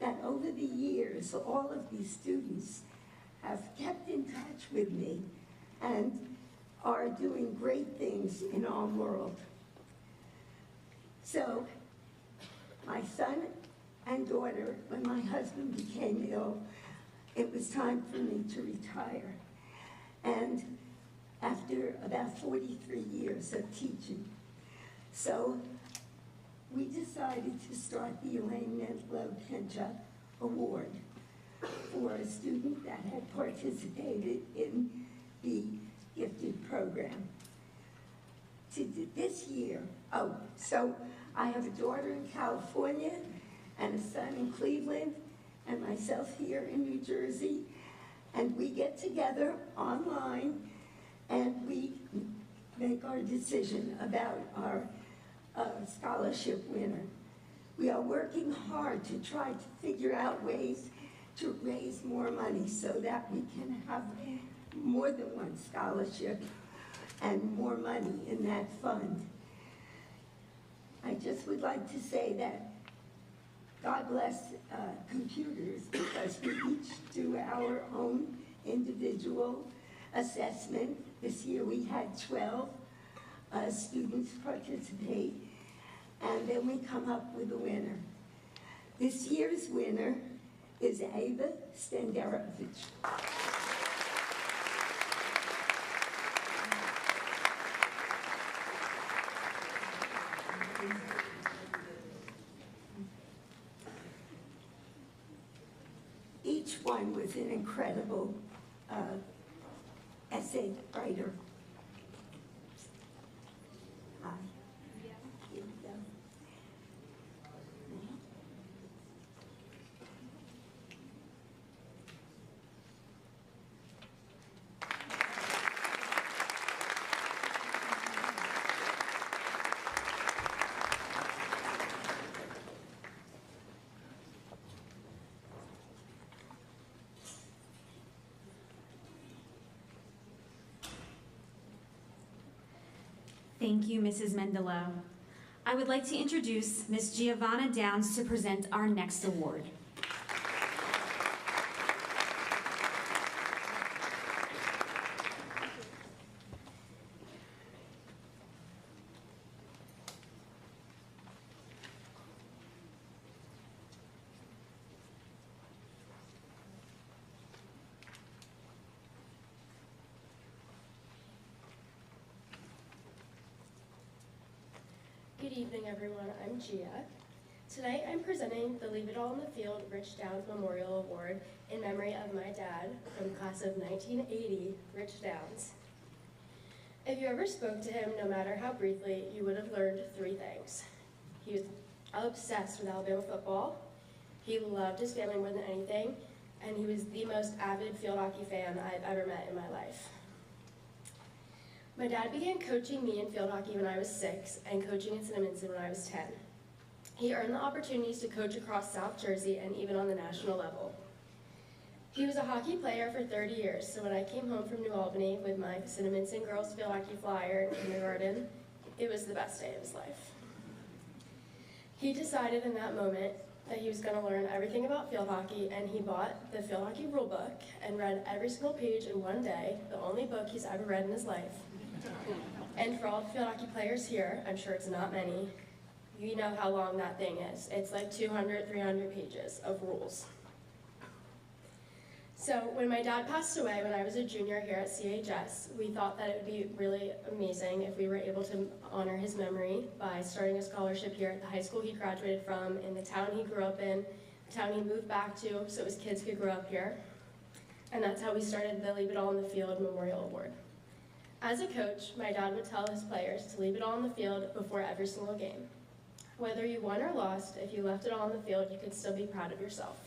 that over the years, all of these students have kept in touch with me and are doing great things in our world. So, my son and daughter, when my husband became ill, it was time for me to retire. And after about 43 years of teaching. So we decided to start the Elaine Mendelow Kenja Award for a student that had participated in the gifted program. This year, so I have a daughter in California and a son in Cleveland and myself here in New Jersey, and we get together online and we make our decision about our scholarship winner. We are working hard to try to figure out ways to raise more money so that we can have more than one scholarship and more money in that fund. I just would like to say that God bless computers, because we each do our own individual assessment. This year we had 12 students participate, and then we come up with a winner. This year's winner is Ava Stenderovich. Each one was an incredible essay writer. Hi. Here we go. Thank you, Mrs. Mendelow. I would like to introduce Ms. Giovanna Downs to present our next award. Good evening, everyone. I'm Gia. Tonight I'm presenting the Leave It All in the Field Rich Downs Memorial Award in memory of my dad from the class of 1980, Rich Downs. If you ever spoke to him, no matter how briefly, you would have learned three things. He was obsessed with Alabama football, he loved his family more than anything, and he was the most avid field hockey fan I've ever met in my life. My dad began coaching me in field hockey when I was 6 and coaching in Cinnamonson when I was 10. He earned the opportunities to coach across South Jersey and even on the national level. He was a hockey player for 30 years, so when I came home from New Albany with my Cinnamonson girls field hockey flyer in kindergarten, it was the best day of his life. He decided in that moment that he was going to learn everything about field hockey, and he bought the field hockey rule book and read every single page in one day, the only book he's ever read in his life. And for all the field hockey players here, I'm sure it's not many, you know how long that thing is. It's like 200, 300 pages of rules. So when my dad passed away when I was a junior here at CHS, we thought that it would be really amazing if we were able to honor his memory by starting a scholarship here at the high school he graduated from, in the town he grew up in, the town he moved back to, so his kids could grow up here. And that's how we started the Leave It All in the Field Memorial Award. As a coach, my dad would tell his players to leave it all on the field before every single game. Whether you won or lost, if you left it all on the field, you could still be proud of yourself.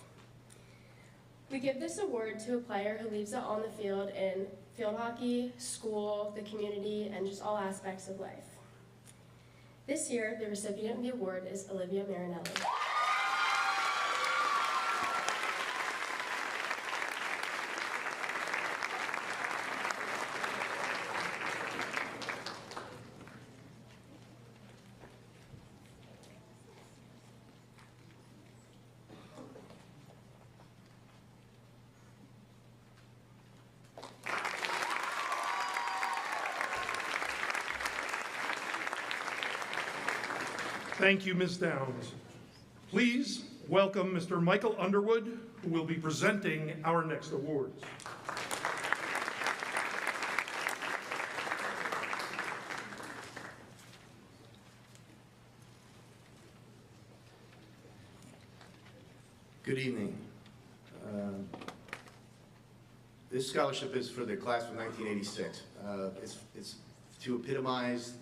We give this award to a player who leaves it on the field in field hockey, school, the community, and just all aspects of life. This year, the recipient of the award is Olivia Marinelli. Thank you, Ms. Downs. Please welcome Mr. Michael Underwood, who will be presenting our next awards. Good evening. This scholarship is for the class of 1986. It's to epitomize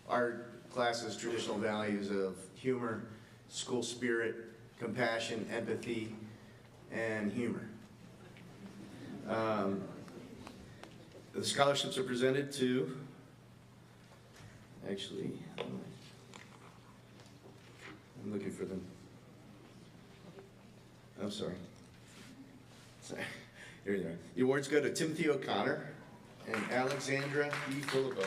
our class's traditional values of humor, school spirit, compassion, empathy, and humor. The scholarships are presented to, actually, I'm looking for them. I'm sorry. Here they are. The awards go to Timothy O'Connor and Alexandra E. Philippo.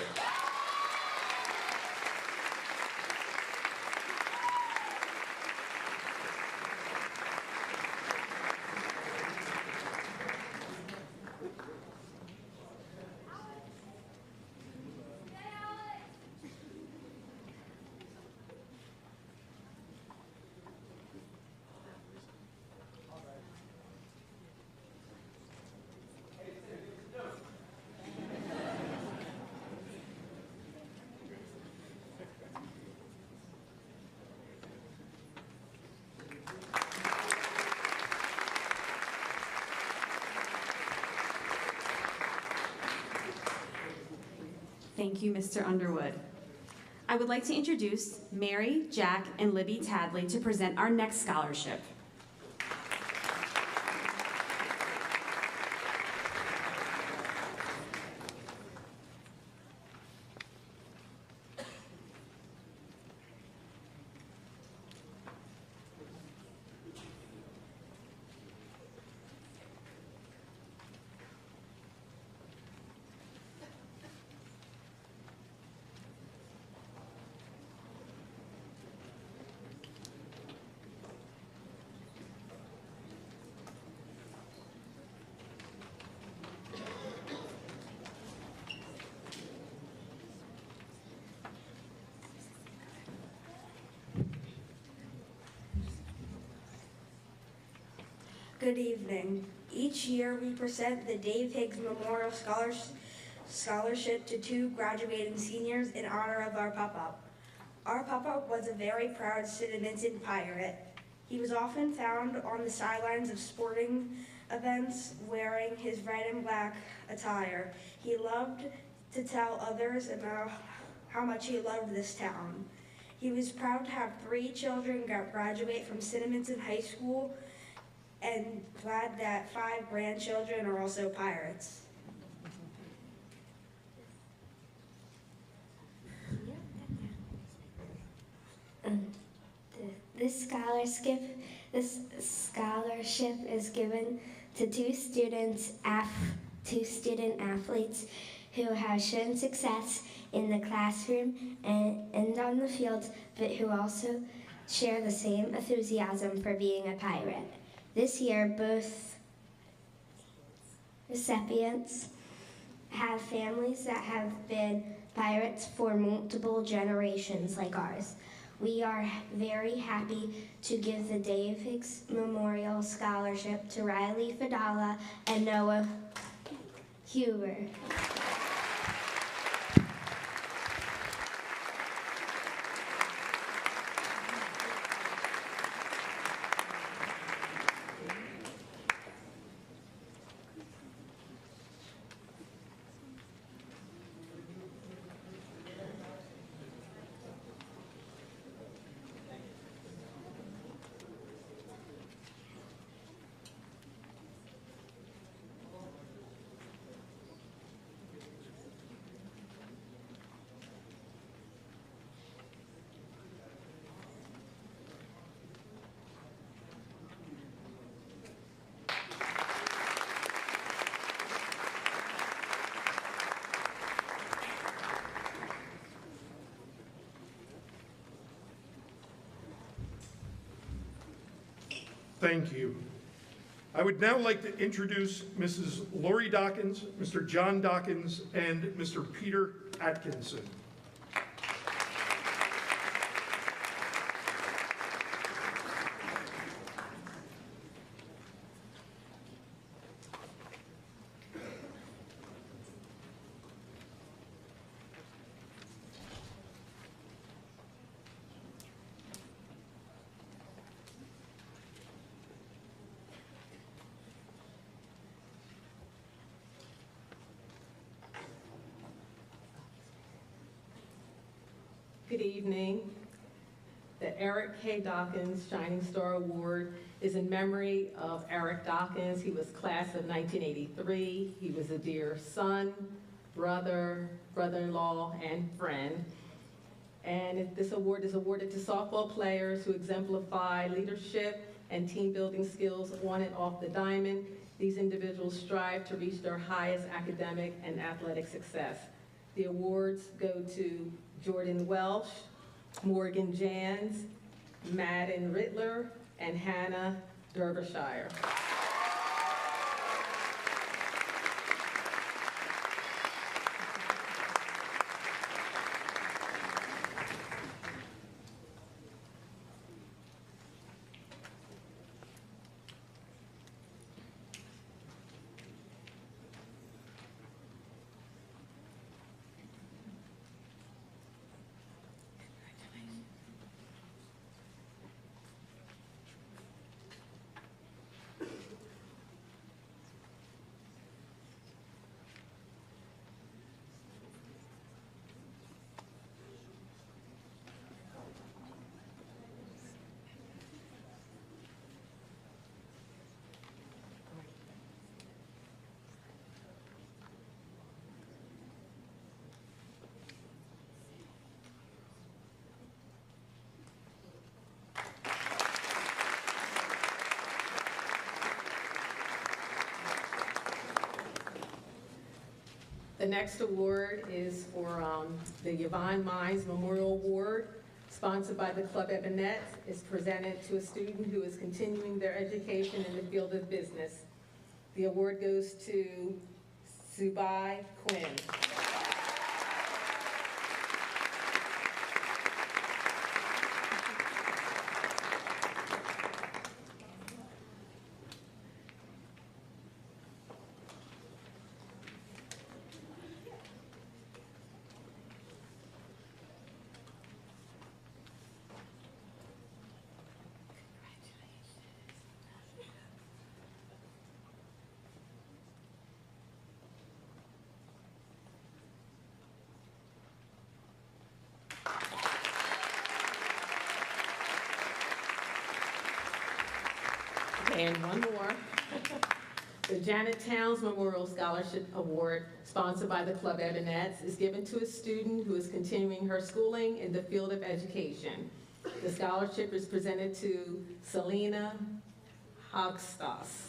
Thank you, Mr. Underwood. I would like to introduce Mary, Jack, and Libby Tadley to present our next scholarship. Good evening. Each year we present the Dave Higgs Memorial Scholarship to 2 graduating seniors in honor of our pop-up. Our Papa was a very proud Cinnamonson pirate. He was often found on the sidelines of sporting events wearing his red and black attire. He loved to tell others about how much he loved this town. He was proud to have 3 children graduate from Cinnamonson High School and glad that 5 grandchildren are also pirates. This scholarship is given to two student athletes who have shown success in the classroom and on the field, but who also share the same enthusiasm for being a pirate. This year, both recipients have families that have been pirates for multiple generations like ours. We are very happy to give the Dave Higgs Memorial Scholarship to Riley Fadala and Noah Huber. Thank you. I would now like to introduce Mrs. Lori Dawkins, Mr. John Dawkins, and Mr. Peter Atkinson. Good evening. The Eric K. Dawkins Shining Star Award is in memory of Eric Dawkins. He was class of 1983. He was a dear son, brother, brother-in-law, and friend. And this award is awarded to softball players who exemplify leadership and team building skills on and off the diamond. These individuals strive to reach their highest academic and athletic success. The awards go to Jordan Welsh, Morgan Jans, Madden Rittler, and Hannah Derbyshire. The next award is for the Yvonne Mines Memorial Award, sponsored by the Club Ebonette. It's presented to a student who is continuing their education in the field of business. The award goes to Subai Quinn. Okay, and one more. The Janet Towns Memorial Scholarship Award, sponsored by the Club Evanettes, is given to a student who is continuing her schooling in the field of education. The scholarship is presented to Selena Hogstas.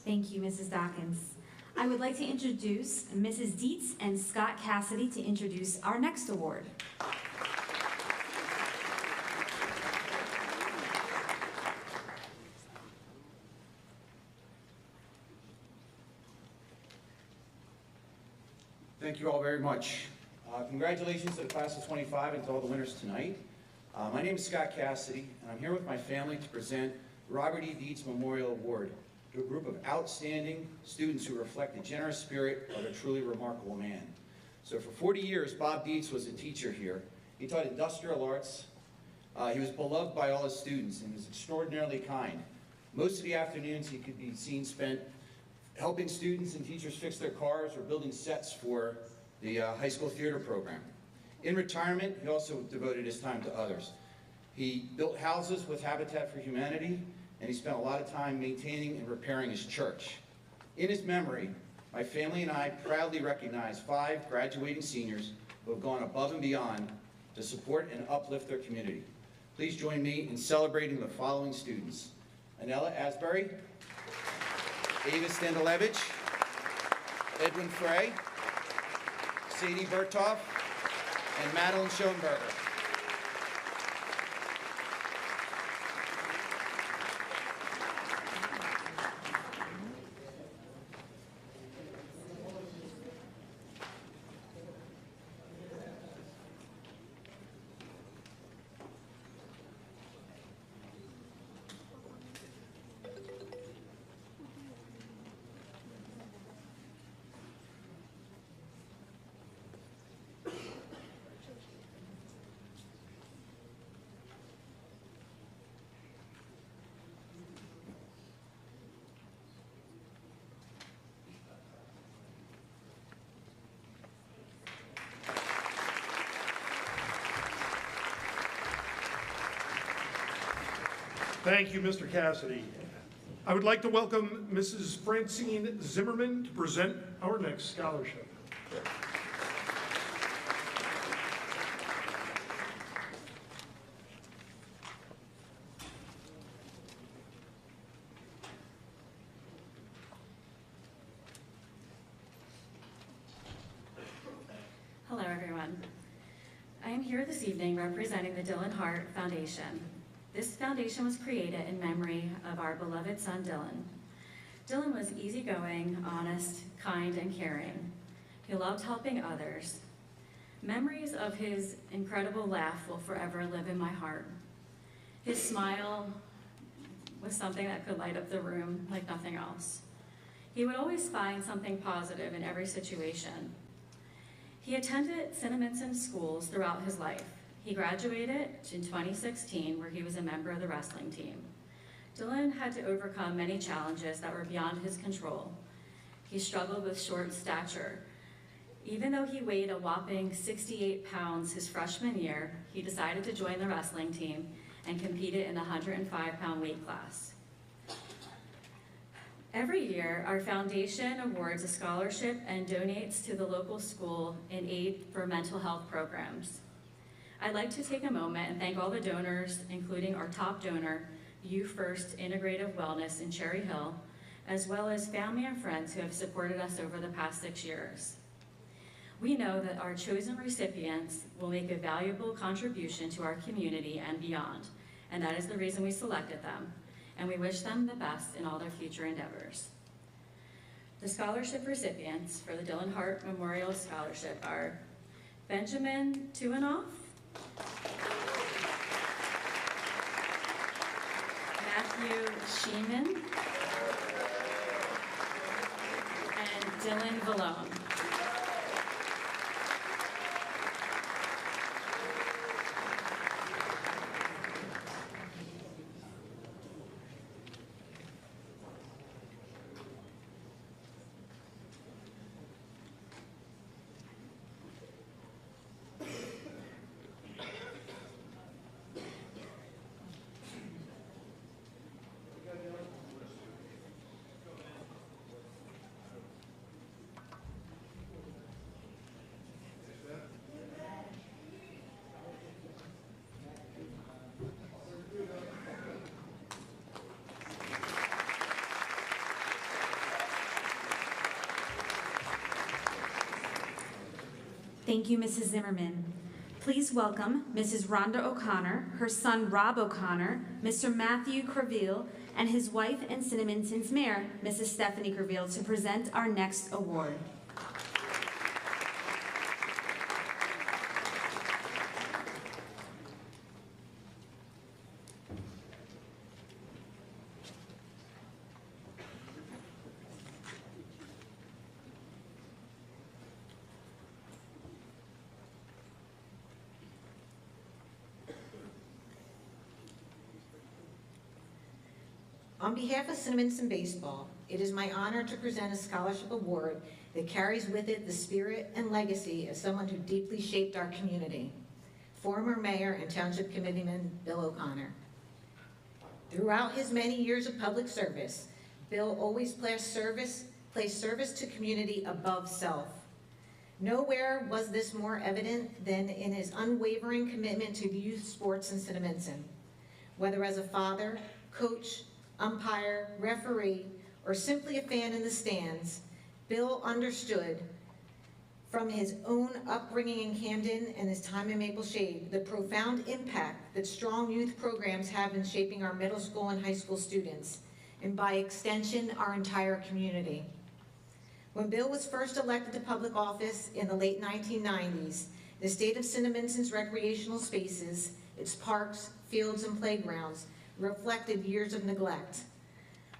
Thank you, Mrs. Dawkins. I would like to introduce Mrs. Dietz and Scott Cassidy to introduce our next award. Thank you all very much. Congratulations to the class of 25 and to all the winners tonight. My name is Scott Cassidy, and I'm here with my family to present the Robert E. Dietz Memorial Award to a group of outstanding students who reflect the generous spirit of a truly remarkable man. So for 40 years, Bob Dietz was a teacher here. He taught industrial arts. He was beloved by all his students and was extraordinarily kind. Most of the afternoons he could be seen spent helping students and teachers fix their cars or building sets for the high school theater program. In retirement, he also devoted his time to others. He built houses with Habitat for Humanity, and he spent a lot of time maintaining and repairing his church. In his memory, my family and I proudly recognize 5 graduating seniors who have gone above and beyond to support and uplift their community. Please join me in celebrating the following students: Anella Asbury, Ava Standalevich, Edwin Frey, Sadie Berthoff, and Madeline Schoenberger. Thank you, Mr. Cassidy. I would like to welcome Mrs. Francine Zimmerman to present our next scholarship. Hello, everyone. I am here this evening representing the Dylan Hart Foundation. This foundation was created in memory of our beloved son, Dylan. Dylan was easygoing, honest, kind, and caring. He loved helping others. Memories of his incredible laugh will forever live in my heart. His smile was something that could light up the room like nothing else. He would always find something positive in every situation. He attended Cinnamonson schools throughout his life. He graduated in 2016, where he was a member of the wrestling team. Dylan had to overcome many challenges that were beyond his control. He struggled with short stature. Even though he weighed a whopping 68 pounds his freshman year, he decided to join the wrestling team and competed in the 105-pound weight class. Every year, our foundation awards a scholarship and donates to the local school in aid for mental health programs. I'd like to take a moment and thank all the donors, including our top donor, You First Integrative Wellness in Cherry Hill, as well as family and friends who have supported us over the past 6 years. We know that our chosen recipients will make a valuable contribution to our community and beyond, and that is the reason we selected them, and we wish them the best in all their future endeavors. The scholarship recipients for the Dylan Hart Memorial Scholarship are Benjamin Tuinoff, Matthew Sheeman, and Dylan Vallone. Thank you, Mrs. Zimmerman. Please welcome Mrs. Rhonda O'Connor, her son Rob O'Connor, Mr. Matthew Creville, and his wife and Cinnamonson's mayor, Mrs. Stephanie Creville, to present our next award. On behalf of Cinnamonson Baseball, it is my honor to present a scholarship award that carries with it the spirit and legacy of someone who deeply shaped our community, former Mayor and Township Committeeman Bill O'Connor. Throughout his many years of public service, Bill always placed service to community above self. Nowhere was this more evident than in his unwavering commitment to youth sports in Cinnamonson. Whether as a father, coach, umpire, referee, or simply a fan in the stands, Bill understood from his own upbringing in Camden and his time in Maple Shade the profound impact that strong youth programs have in shaping our middle school and high school students, and by extension, our entire community. When Bill was first elected to public office in the late 1990s, the state of Cinnamonson's recreational spaces, its parks, fields, and playgrounds, reflected years of neglect.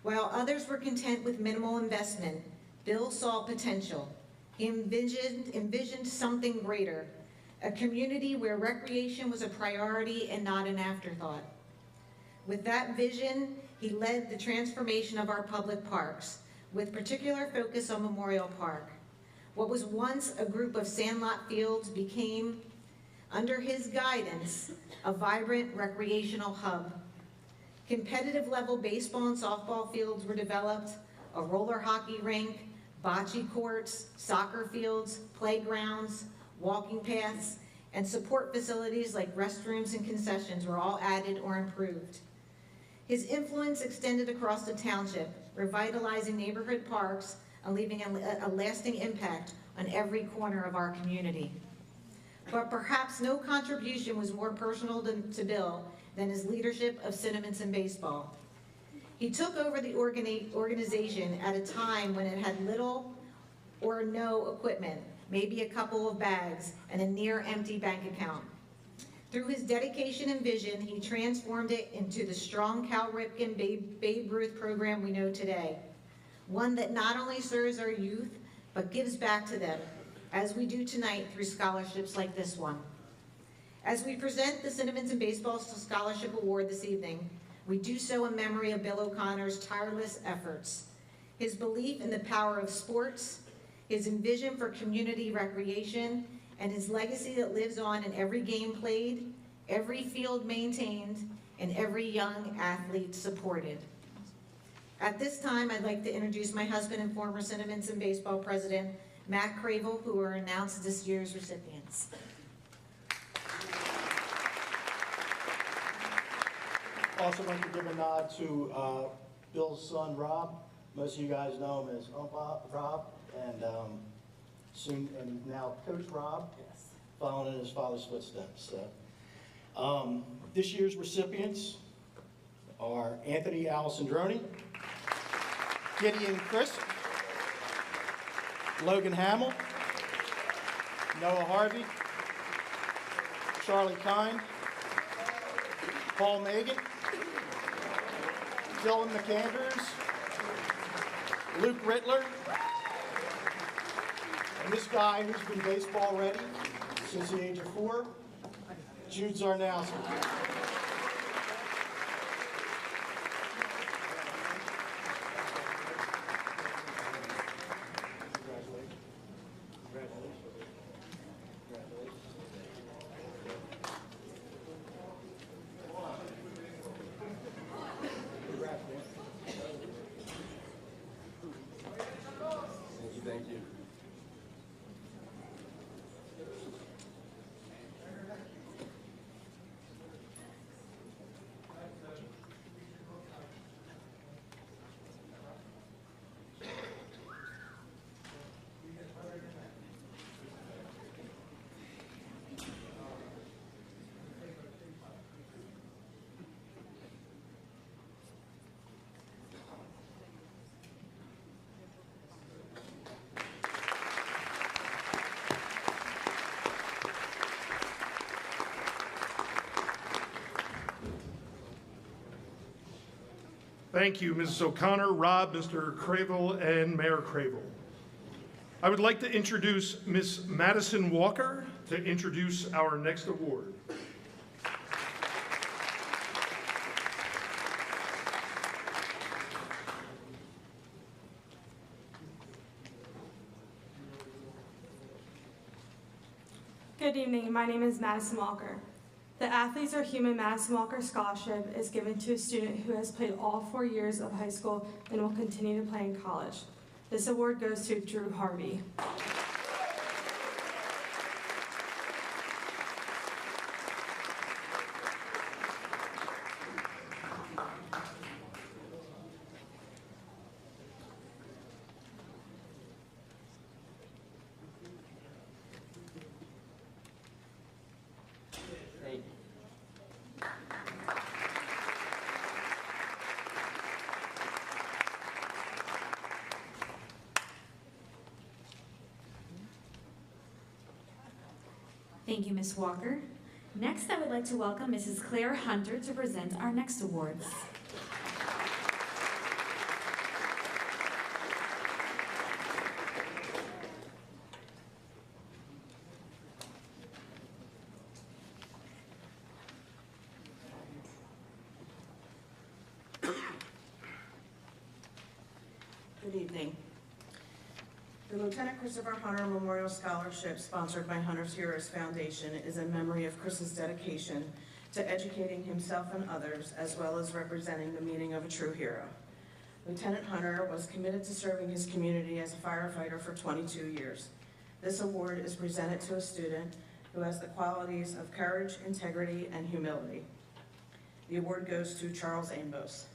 While others were content with minimal investment, Bill saw potential. He envisioned something greater, a community where recreation was a priority and not an afterthought. With that vision, he led the transformation of our public parks, with particular focus on Memorial Park. What was once a group of sandlot fields became, under his guidance, a vibrant recreational hub. Competitive level baseball and softball fields were developed, a roller hockey rink, bocce courts, soccer fields, playgrounds, walking paths, and support facilities like restrooms and concessions were all added or improved. His influence extended across the township, revitalizing neighborhood parks and leaving a lasting impact on every corner of our community. But perhaps no contribution was more personal to Bill than his leadership of Cinnamonson Baseball. He took over the organization at a time when it had little or no equipment, maybe a couple of bags, and a near-empty bank account. Through his dedication and vision, he transformed it into the strong Cal Ripken Babe Ruth program we know today. One that not only serves our youth, but gives back to them, as we do tonight through scholarships like this one. As we present the Cinnamonson Baseball Scholarship Award this evening, we do so in memory of Bill O'Connor's tireless efforts, his belief in the power of sports, his vision for community recreation, and his legacy that lives on in every game played, every field maintained, and every young athlete supported. At this time, I'd like to introduce my husband and former Cinnamonson Baseball President, Matt Creville, who are announced this year's recipients. Also like to give a nod to Bill's son, Rob. Most of you guys know him as Rob, and soon and now Coach Rob, following in his father's footsteps. So, this year's recipients are Anthony Alessandroni, Gideon Chris, Logan Hamill, Noah Harvey, Charlie Kine, Paul Megan, Dylan McAndrews, Luke Rittler, and this guy who's been baseball ready since the age of 4, Jude Zarnowski. Thank you. Thank you, Mrs. O'Connor, Rob, Mr. Cravel, and Mayor Cravel. I would like to introduce Miss Madison Walker to introduce our next award. Good evening, my name is Madison Walker. The Athletes Are Human Madison Walker Scholarship is given to a student who has played all 4 years of high school and will continue to play in college. This award goes to Drew Harvey. Thank you, Ms. Walker. Next, I would like to welcome Mrs. Claire Hunter to present our next awards. Good evening. The Lieutenant Christopher Hunter Memorial Scholarship, sponsored by Hunter's Heroes Foundation, is in memory of Chris's dedication to educating himself and others, as well as representing the meaning of a true hero. Lieutenant Hunter was committed to serving his community as a firefighter for 22 years. This award is presented to a student who has the qualities of courage, integrity, and humility. The award goes to Charles Ambos.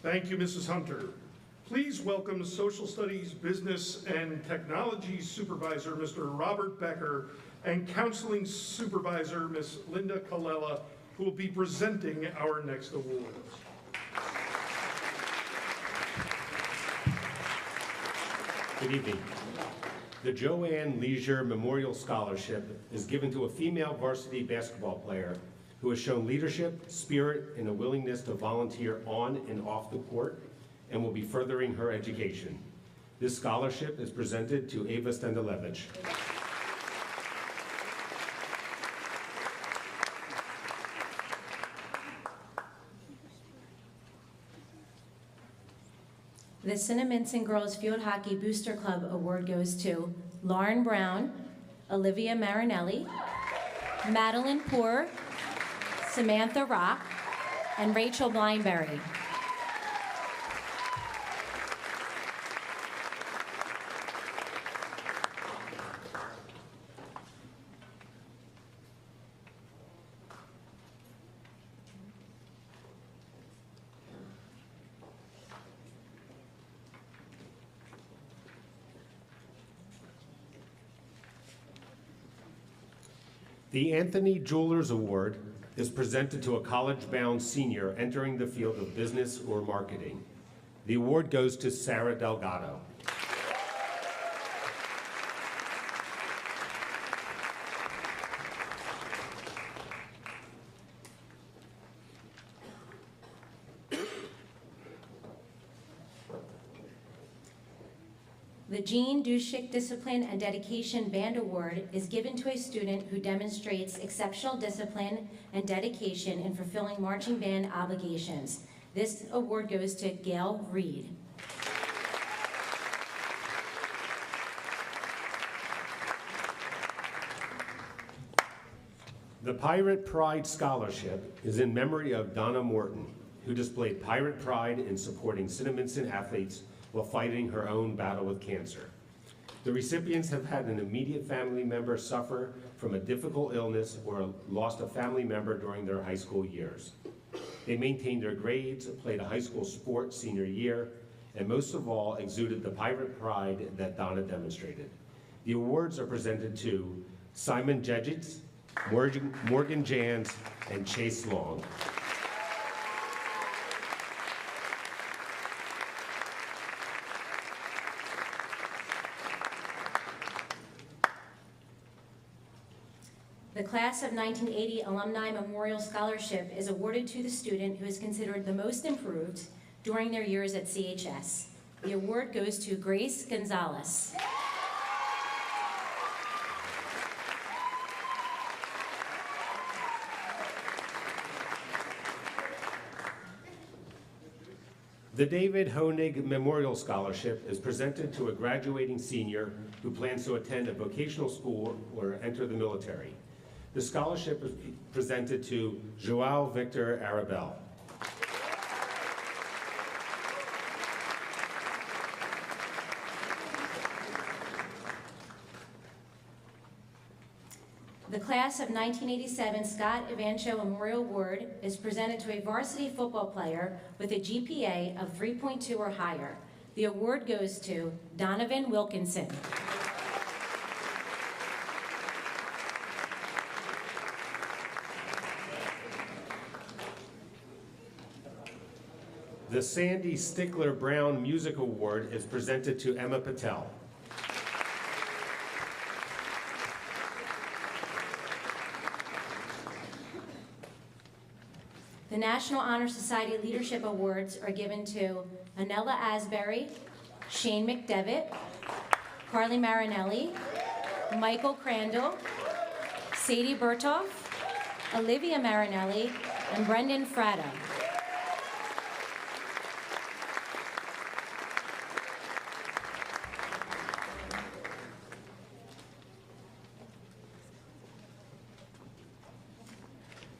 Thank you, Mrs. Hunter. Please welcome Social Studies, Business, and Technology Supervisor, Mr. Robert Becker, and Counseling Supervisor, Ms. Linda Kella, who will be presenting our next awards. Good evening. The Joanne Leisure Memorial Scholarship is given to a female varsity basketball player who has shown leadership, spirit, and a willingness to volunteer on and off the court and will be furthering her education. This scholarship is presented to Ava Stendalevich. The Cinnamonson Girls Field Hockey Booster Club Award goes to Lauren Brown, Olivia Marinelli, Madeline Poor, Samantha Rock, and Rachel Blindberry. The Anthony Jewelers Award is presented to a college-bound senior entering the field of business or marketing. The award goes to Sarah Delgado. The Jean Dushik Discipline and Dedication Band Award is given to a student who demonstrates exceptional discipline and dedication in fulfilling marching band obligations. This award goes to Gail Reed. The Pirate Pride Scholarship is in memory of Donna Morton, who displayed pirate pride in supporting Cinnamonson athletes while fighting her own battle with cancer. The recipients have had an immediate family member suffer from a difficult illness or lost a family member during their high school years. They maintained their grades, played a high school sport senior year, and most of all, exuded the pirate pride that Donna demonstrated. The awards are presented to Simon Jedgets, Morgan Jans, and Chase Long. The Class of 1980 Alumni Memorial Scholarship is awarded to the student who is considered the most improved during their years at CHS. The award goes to Grace Gonzalez. The David Honig Memorial Scholarship is presented to a graduating senior who plans to attend a vocational school or enter the military. The scholarship is presented to Joao Victor Arabel. The Class of 1987 Scott Evancho Memorial Award is presented to a varsity football player with a GPA of 3.2 or higher. The award goes to Donovan Wilkinson. The Sandy Stickler Brown Music Award is presented to Emma Patel. The National Honor Society Leadership Awards are given to Anella Asbury, Shane McDevitt, Carly Marinelli, Michael Crandall, Sadie Berthoff, Olivia Marinelli, and Brendan Fratta.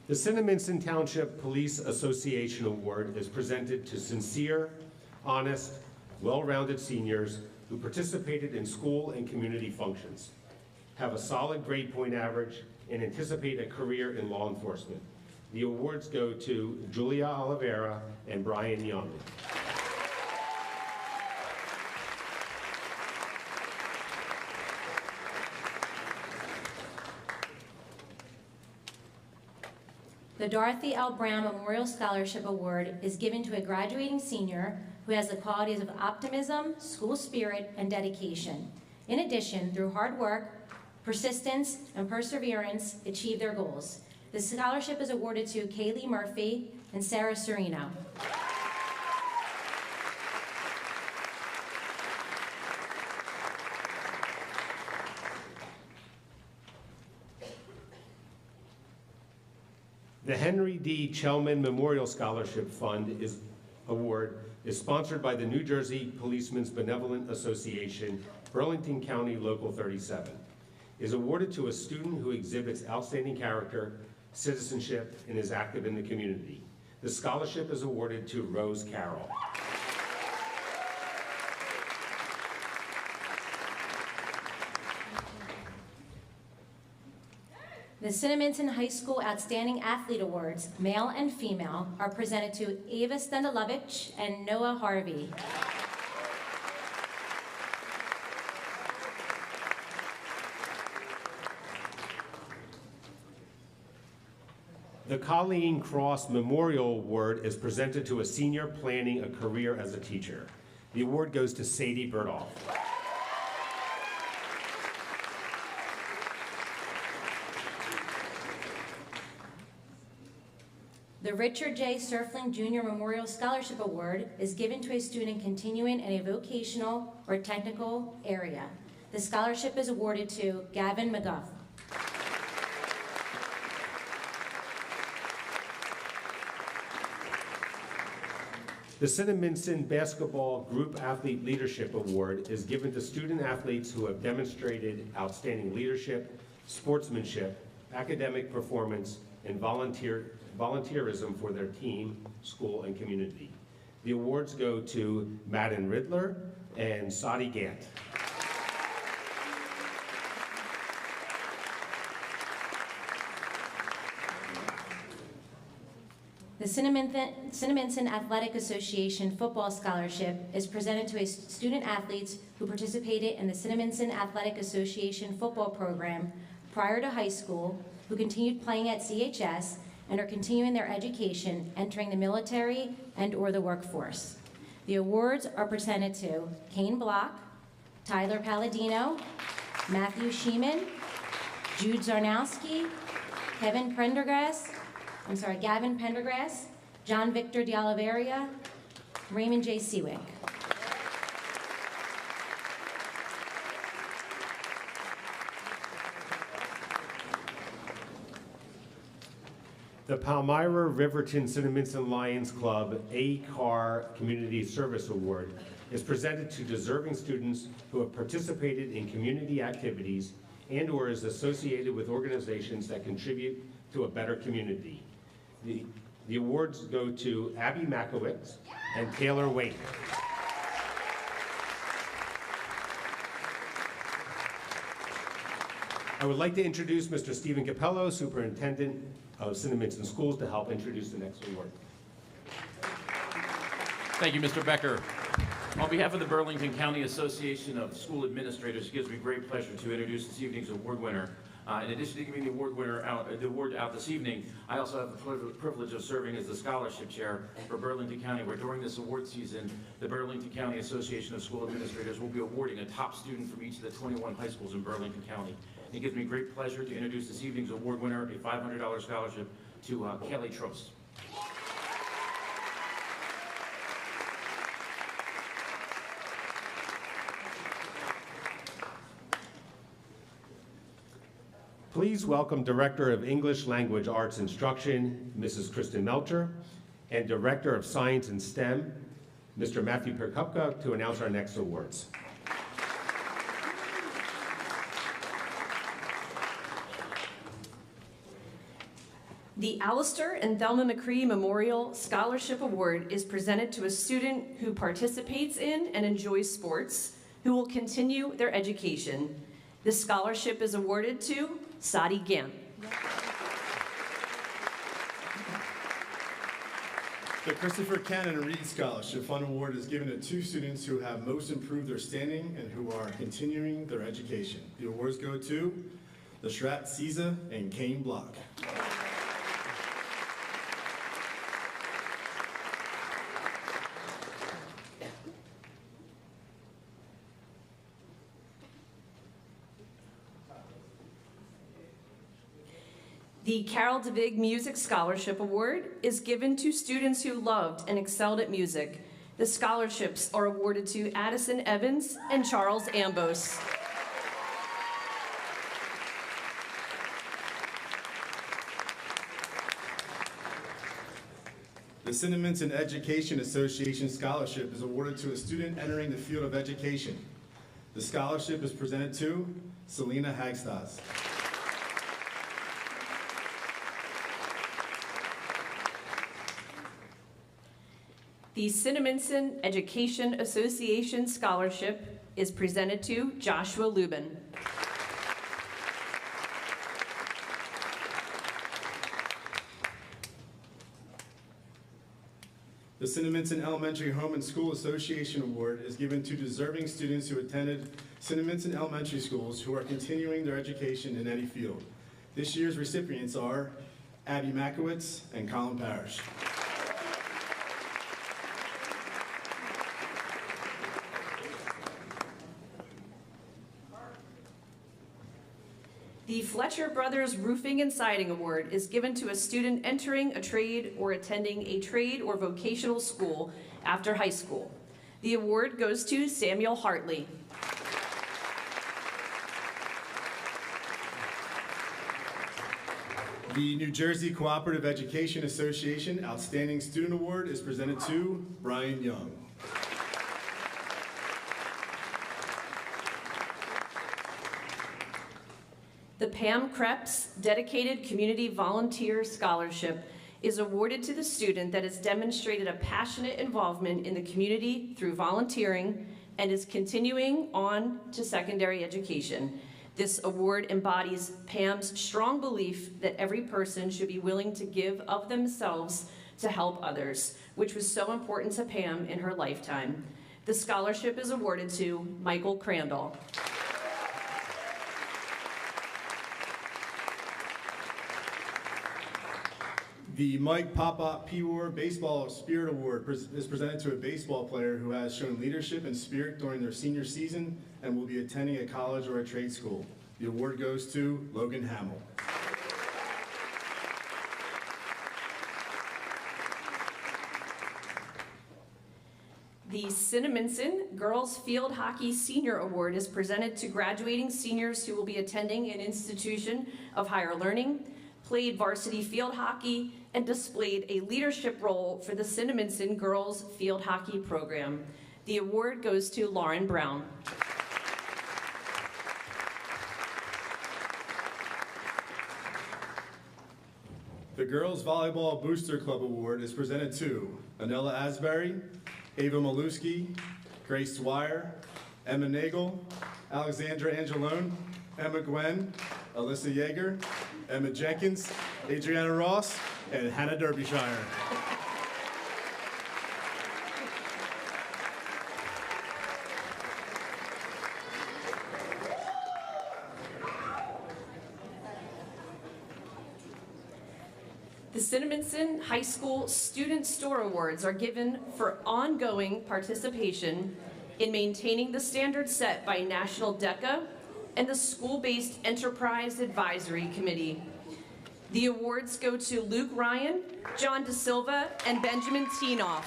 The Cinnamonson Township Police Association Award is presented to sincere, honest, well-rounded seniors who participated in school and community functions, have a solid grade point average, and anticipate a career in law enforcement. The awards go to Julia Oliveira and Brian Young. The Dorothy L. Brown Memorial Scholarship Award is given to a graduating senior who has the qualities of optimism, school spirit, and dedication. In addition, through hard work, persistence, and perseverance, achieve their goals. The scholarship is awarded to Kaylee Murphy and Sarah Serino. The Henry D. Chelman Memorial Scholarship Fund is Award is sponsored by the New Jersey Policemen's Benevolent Association, Burlington County Local 37. Is awarded to a student who exhibits outstanding character, citizenship, and is active in the community. The scholarship is awarded to Rose Carroll. The Cinnamonson High School Outstanding Athlete Awards, male and female, are presented to Ava Stendelovich and Noah Harvey. The Colleen Cross Memorial Award is presented to a senior planning a career as a teacher. The award goes to Sadie Berdoff. The Richard J. Surfling Jr. Memorial Scholarship Award is given to a student continuing in a vocational or technical area. The scholarship is awarded to Gavin McGuff. The Cinnamonson Basketball Group Athlete Leadership Award is given to student athletes who have demonstrated outstanding leadership, sportsmanship, academic performance, and volunteerism for their team, school, and community. The awards go to Madden Riddler and Sadi Gant. The Cinnamonson Athletic Association Football Scholarship is presented to student athletes who participated in the Cinnamonson Athletic Association football program prior to high school, who continued playing at CHS, and are continuing their education, entering the military and/or the workforce. The awards are presented to Kane Block, Tyler Palladino, Matthew Sheeman, Jude Zarnowski, Gavin Pendergrass, John Victor de Oliveira, Raymond J. Seawick. The Palmyra Riverton Cinnamonson Lions Club A-Car Community Service Award is presented to deserving students who have participated in community activities and/or is associated with organizations that contribute to a better community. The awards go to Abby Makowitz and Taylor Wayne. I would like to introduce Mr. Stephen Capello, Superintendent of Cinnamonson Schools, to help introduce the next award. Thank you, Mr. Becker. On behalf of the Burlington County Association of School Administrators, it gives me great pleasure to introduce this evening's award winner. In addition to giving the award out this evening, I also have the privilege of serving as the scholarship chair for Burlington County, where during this award season, the Burlington County Association of School Administrators will be awarding a top student from each of the 21 high schools in Burlington County. It gives me great pleasure to introduce this evening's award winner, a $500 scholarship to Kelly Trost. Please welcome Director of English Language Arts Instruction, Mrs. Kristen Melcher, and Director of Science and STEM, Mr. Matthew Perkupka, to announce our next awards. The Alistair and Thelma McCree Memorial Scholarship Award is presented to a student who participates in and enjoys sports, who will continue their education. This scholarship is awarded to Sadi Gant. The Christopher Cannon Reed Scholarship Fund Award is given to two students who have most improved their standing and who are continuing their education. The awards go to the Shrat Caesar and Kane Block. The Carol DeVig Music Scholarship Award is given to students who loved and excelled at music. The scholarships are awarded to Addison Evans and Charles Ambos. The Cinnamonson Education Association Scholarship is awarded to a student entering the field of education. The scholarship is presented to Selena Hagstas. The Cinnamonson Education Association Scholarship is presented to Joshua Lubin. The Cinnamonson Elementary Home and School Association Award is given to deserving students who attended Cinnamonson Elementary Schools who are continuing their education in any field. This year's recipients are Abby Marowitz and Collin Parrish. The Fletcher Brothers Roofing and Siding Award is given to a student entering a trade or attending a trade or vocational school after high school. The award goes to Samuel Hartley. The New Jersey Cooperative Education Association Outstanding Student Award is presented to Brian Young. The Pam Krebs Dedicated Community Volunteer Scholarship is awarded to the student that has demonstrated a passionate involvement in the community through volunteering and is continuing on to secondary education. This award embodies Pam's strong belief that every person should be willing to give of themselves to help others, which was so important to Pam in her lifetime. The scholarship is awarded to Michael Crandall. The Mike Papa Pewar Baseball Spirit Award is presented to a baseball player who has shown leadership and spirit during their senior season and will be attending a college or a trade school. The award goes to Logan Hamill. The Cinnamonson Girls Field Hockey Senior Award is presented to graduating seniors who will be attending an institution of higher learning, played varsity field hockey, and displayed a leadership role for the Cinnamonson Girls Field Hockey Program. The award goes to Lauren Brown. The Girls Volleyball Booster Club Award is presented to Anella Asbury, Ava Maluski, Grace Dwyer, Emma Nagel, Alexandra Angelone, Emma Gwen, Alyssa Yeager, Emma Jenkins, Adriana Ross, and Hannah Derbyshire. The Cinnamonson High School Student Store Awards are given for ongoing participation in maintaining the standards set by National DECA and the School-Based Enterprise Advisory Committee. The awards go to Luke Ryan, John DeSilva, and Benjamin Teenoff.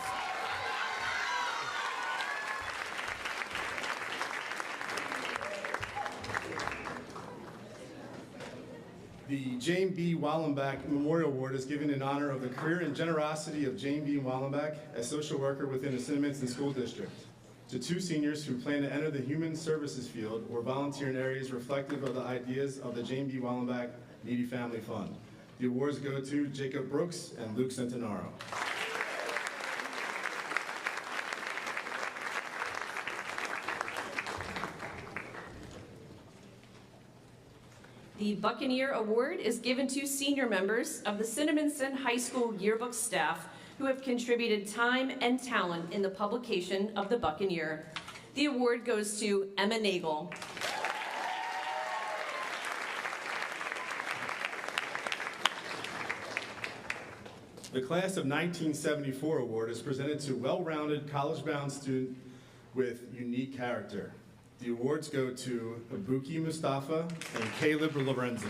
The Jane B. Wallenbach Memorial Award is given in honor of the career and generosity of Jane B. Wallenbach, a social worker within the Cinnamonson School District, to two seniors who plan to enter the human services field or volunteer in areas reflective of the ideas of the Jane B. Wallenbach Needy Family Fund. The awards go to Jacob Brooks and Luke Centenaro. The Buccaneer Award is given to senior members of the Cinnamonson High School yearbook staff who have contributed time and talent in the publication of the Buccaneer. The award goes to Emma Nagel. The Class of 1974 Award is presented to well-rounded college-bound student with unique character. The awards go to Abuki Mustafa and Caleb Lorenzo.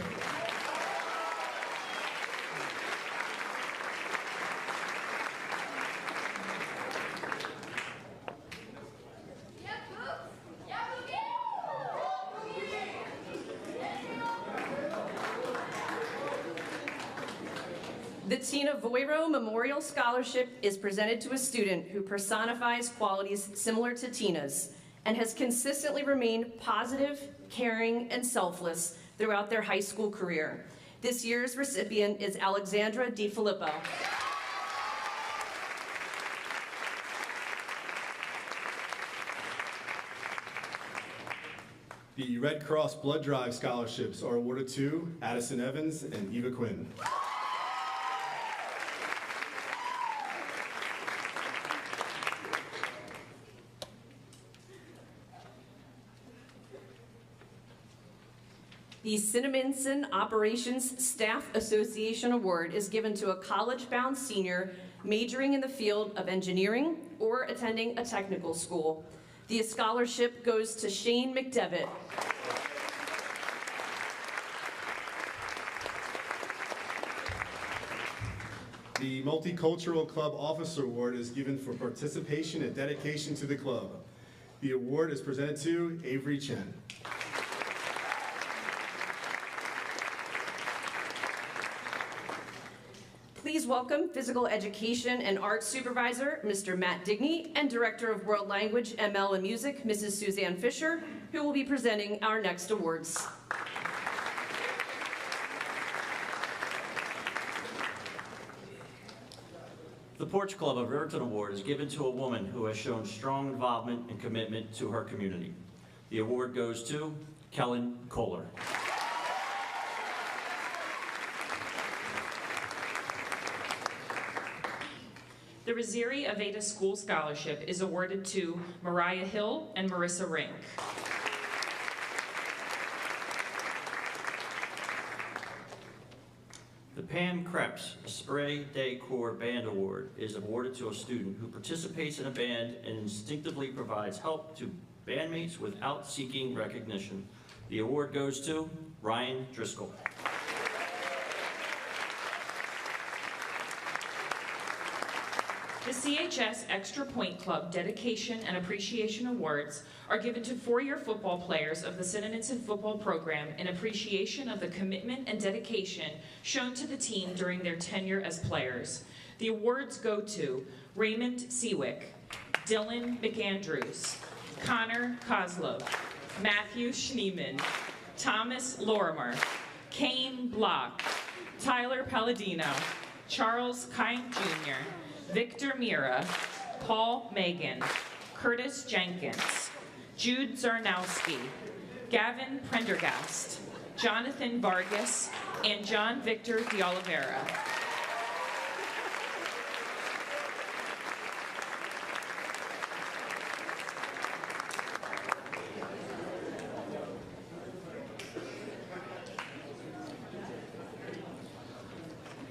The Tina Voiro Memorial Scholarship is presented to a student who personifies qualities similar to Tina's and has consistently remained positive, caring, and selfless throughout their high school career. This year's recipient is Alexandra DiFilippo. The Red Cross Blood Drive Scholarships are awarded to Addison Evans and Eva Quinn. The Cinnamonson Operations Staff Association Award is given to a college-bound senior majoring in the field of engineering or attending a technical school. The scholarship goes to Shane McDevitt. The Multicultural Club Officer Award is given for participation and dedication to the club. The award is presented to Avery Chen. Please welcome Physical Education and Art Supervisor, Mr. Matt Digney, and Director of World Language, ML, and Music, Mrs. Suzanne Fisher, who will be presenting our next awards. The Porch Club of Riverton Award is given to a woman who has shown strong involvement and commitment to her community. The award goes to Collin Kohler. The Raziri Aveda School Scholarship is awarded to Mariah Hill and Marissa Rink. The Pam Krebs Spray Day Corps Band Award is awarded to a student who participates in a band and instinctively provides help to bandmates without seeking recognition. The award goes to Ryan Driscoll. The CHS Extra Point Club Dedication and Appreciation Awards are given to four-year football players of the Cinnamonson football program in appreciation of the commitment and dedication shown to the team during their tenure as players. The awards go to Raymond Seawick, Dylan McAndrews, Connor Kozlov, Matthew Schneeman, Thomas Lorimer, Kane Block, Tyler Palladino, Charles Kine Jr., Victor Mira, Paul Megan, Curtis Jenkins, Jude Zarnowski, Gavin Prendergast, Jonathan Vargas, and John Victor de Oliveira.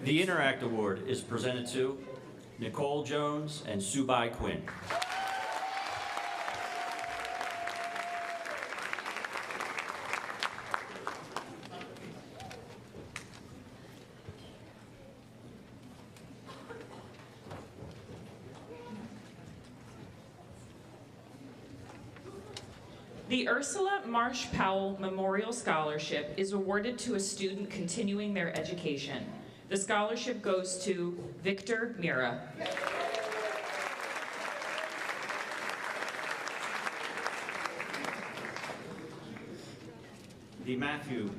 The Interact Award is presented to Nicole Jones and Subai Quinn. The Ursula Marsh Powell Memorial Scholarship is awarded to a student continuing their education. The scholarship goes to Victor Mira. The Matthew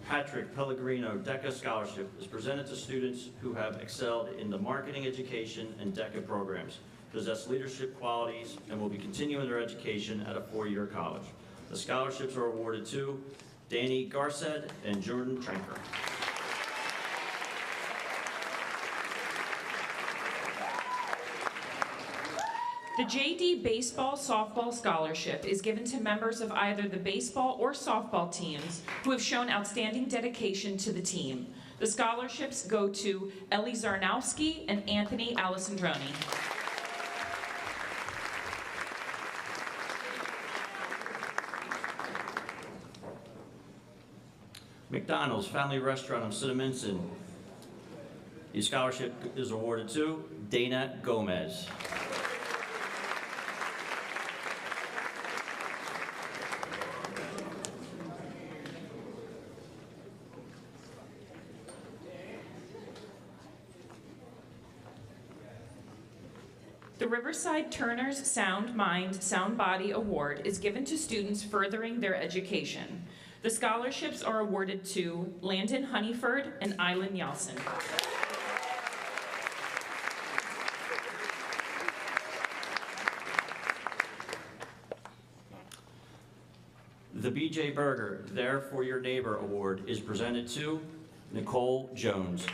Patrick Pellegrino DECA Scholarship is presented to students who have excelled in the marketing, education, and DECA programs, possess leadership qualities, and will be continuing their education at a four-year college. The scholarships are awarded to Danny Garced and Jordan Trenker. The JD Baseball Softball Scholarship is given to members of either the baseball or softball teams who have shown outstanding dedication to the team. The scholarships go to Ellie Zarnowski and Anthony Alessandroni. McDonald's Family Restaurant of Cinnamonson. The scholarship is awarded to Dana Gomez. The Riverside Turner's Sound Mind, Sound Body Award is given to students furthering their education. The scholarships are awarded to Landon Honeyford and Eileen Yelson. The B.J. Berger There for Your Neighbor Award is presented to Nicole Jones.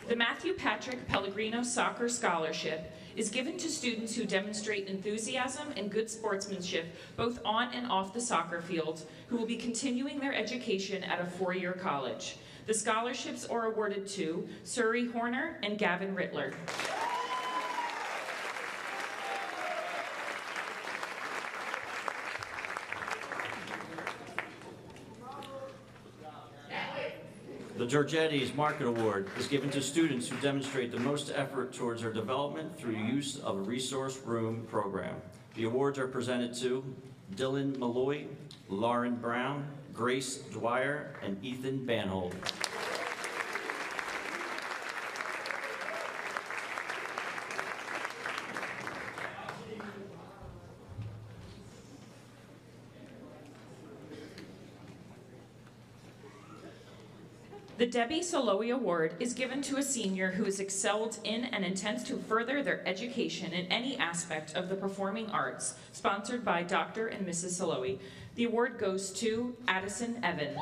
The Matthew Patrick Pellegrino Soccer Scholarship is given to students who demonstrate enthusiasm and good sportsmanship both on and off the soccer field, who will be continuing their education at a four-year college. The scholarships are awarded to Surrey Horner and Gavin Rittler. The Georgetti's Market Award is given to students who demonstrate the most effort towards their development through use of a resource room program. The awards are presented to Dylan Malloy, Lauren Brown, Grace Dwyer, and Ethan Banhold. The Debbie Solowy Award is given to a senior who has excelled in and intends to further their education in any aspect of the performing arts, sponsored by Dr. and Mrs. Solowy. The award goes to Addison Evans.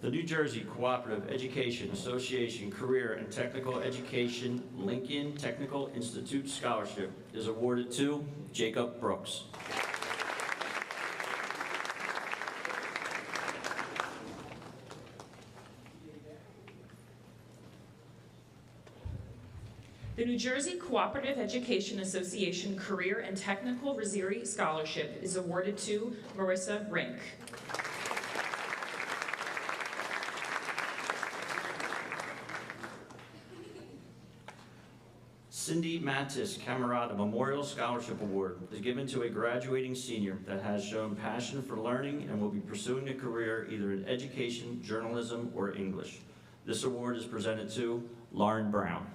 The New Jersey Cooperative Education Association Career and Technical Education Lincoln Technical Institute Scholarship is awarded to Jacob Brooks. The New Jersey Cooperative Education Association Career and Technical Rosary Scholarship is awarded to Marissa Rink. Cindy Mattis Camerata Memorial Scholarship Award is given to a graduating senior that has shown passion for learning and will be pursuing a career either in education, journalism, or English. This award is presented to Lauren Brown.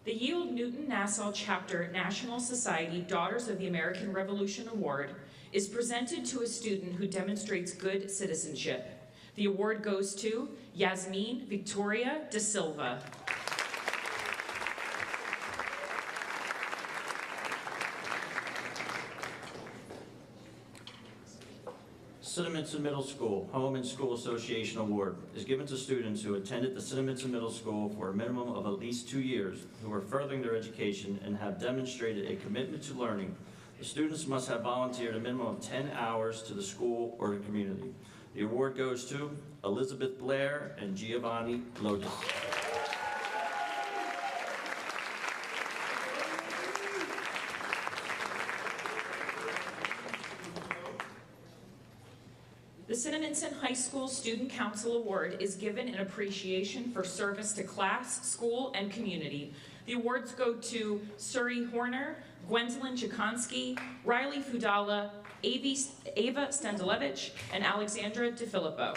The Yield Newton Nassau Chapter National Society Daughters of the American Revolution Award is presented to a student who demonstrates good citizenship. The award goes to Yasmin Victoria De Silva. Cinnamonson Middle School Home and School Association Award is given to students who attended the Cinnamonson Middle School for a minimum of at least 2 years, who are furthering their education and have demonstrated a commitment to learning. The students must have volunteered a minimum of 10 hours to the school or the community. The award goes to Elizabeth Blair and Giovanni Lotus. The Cinnamonson High School Student Council Award is given in appreciation for service to class, school, and community. The awards go to Surrey Horner, Gwendolyn Chikonsky, Riley Fudala, Ava Stendelevich, and Alexandra DeFilippo.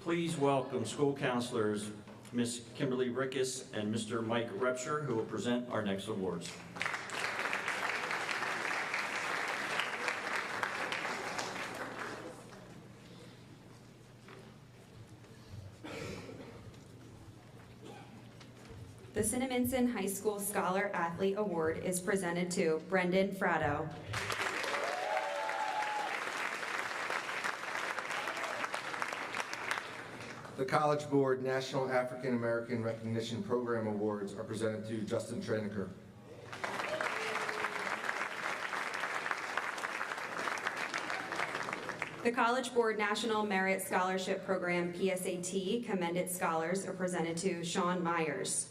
Please welcome school counselors, Ms. Kimberly Rickus and Mr. Mike Repsher, who will present our next awards. The Cinnamonson High School Scholar Athlete Award is presented to Brendan Fratto. The College Board National African American Recognition Program Awards are presented to Justin Treneker. The College Board National Merit Scholarship Program PSAT Commended Scholars are presented to Sean Myers.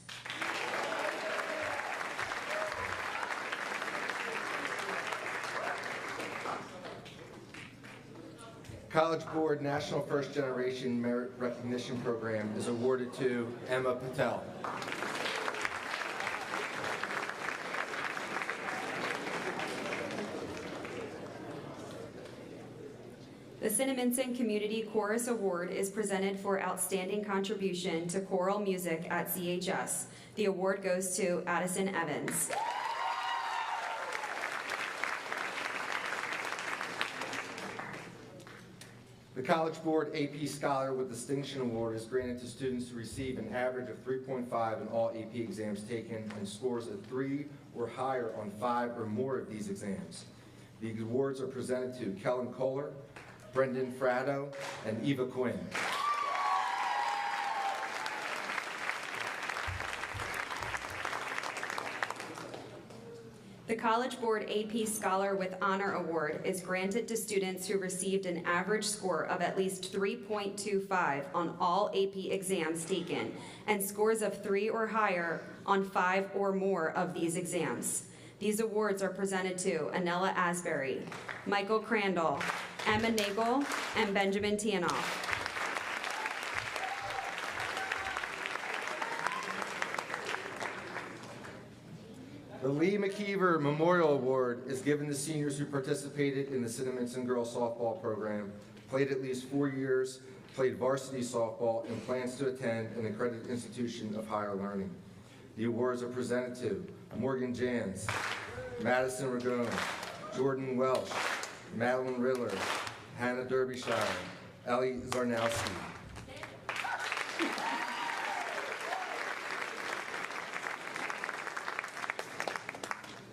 College Board National First Generation Merit Recognition Program is awarded to Emma Patel. The Cinnamonson Community Chorus Award is presented for outstanding contribution to choral music at CHS. The award goes to Addison Evans. The College Board AP Scholar with Distinction Award is granted to students who receive an average of 3.5 in all AP exams taken and scores of 3 or higher on 5 or more of these exams. The awards are presented to Kella, Brendan Fratto, and Eva Quinn. The College Board AP Scholar with Honor Award is granted to students who received an average score of at least 3.25 on all AP exams taken and scores of 3 or higher on 5 or more of these exams. These awards are presented to Anella Asbury, Michael Crandall, Emma Nagel, and Benjamin Tianoff. The Lee McKeever Memorial Award is given to seniors who participated in the Cinnamonson girls softball program, played at least 4 years, played varsity softball, and plans to attend an accredited institution of higher learning. The awards are presented to Morgan Jans, Madison Ragone, Jordan Welsh, Madeline Riddler, Hannah Derbyshire, Ellie Zarnowski.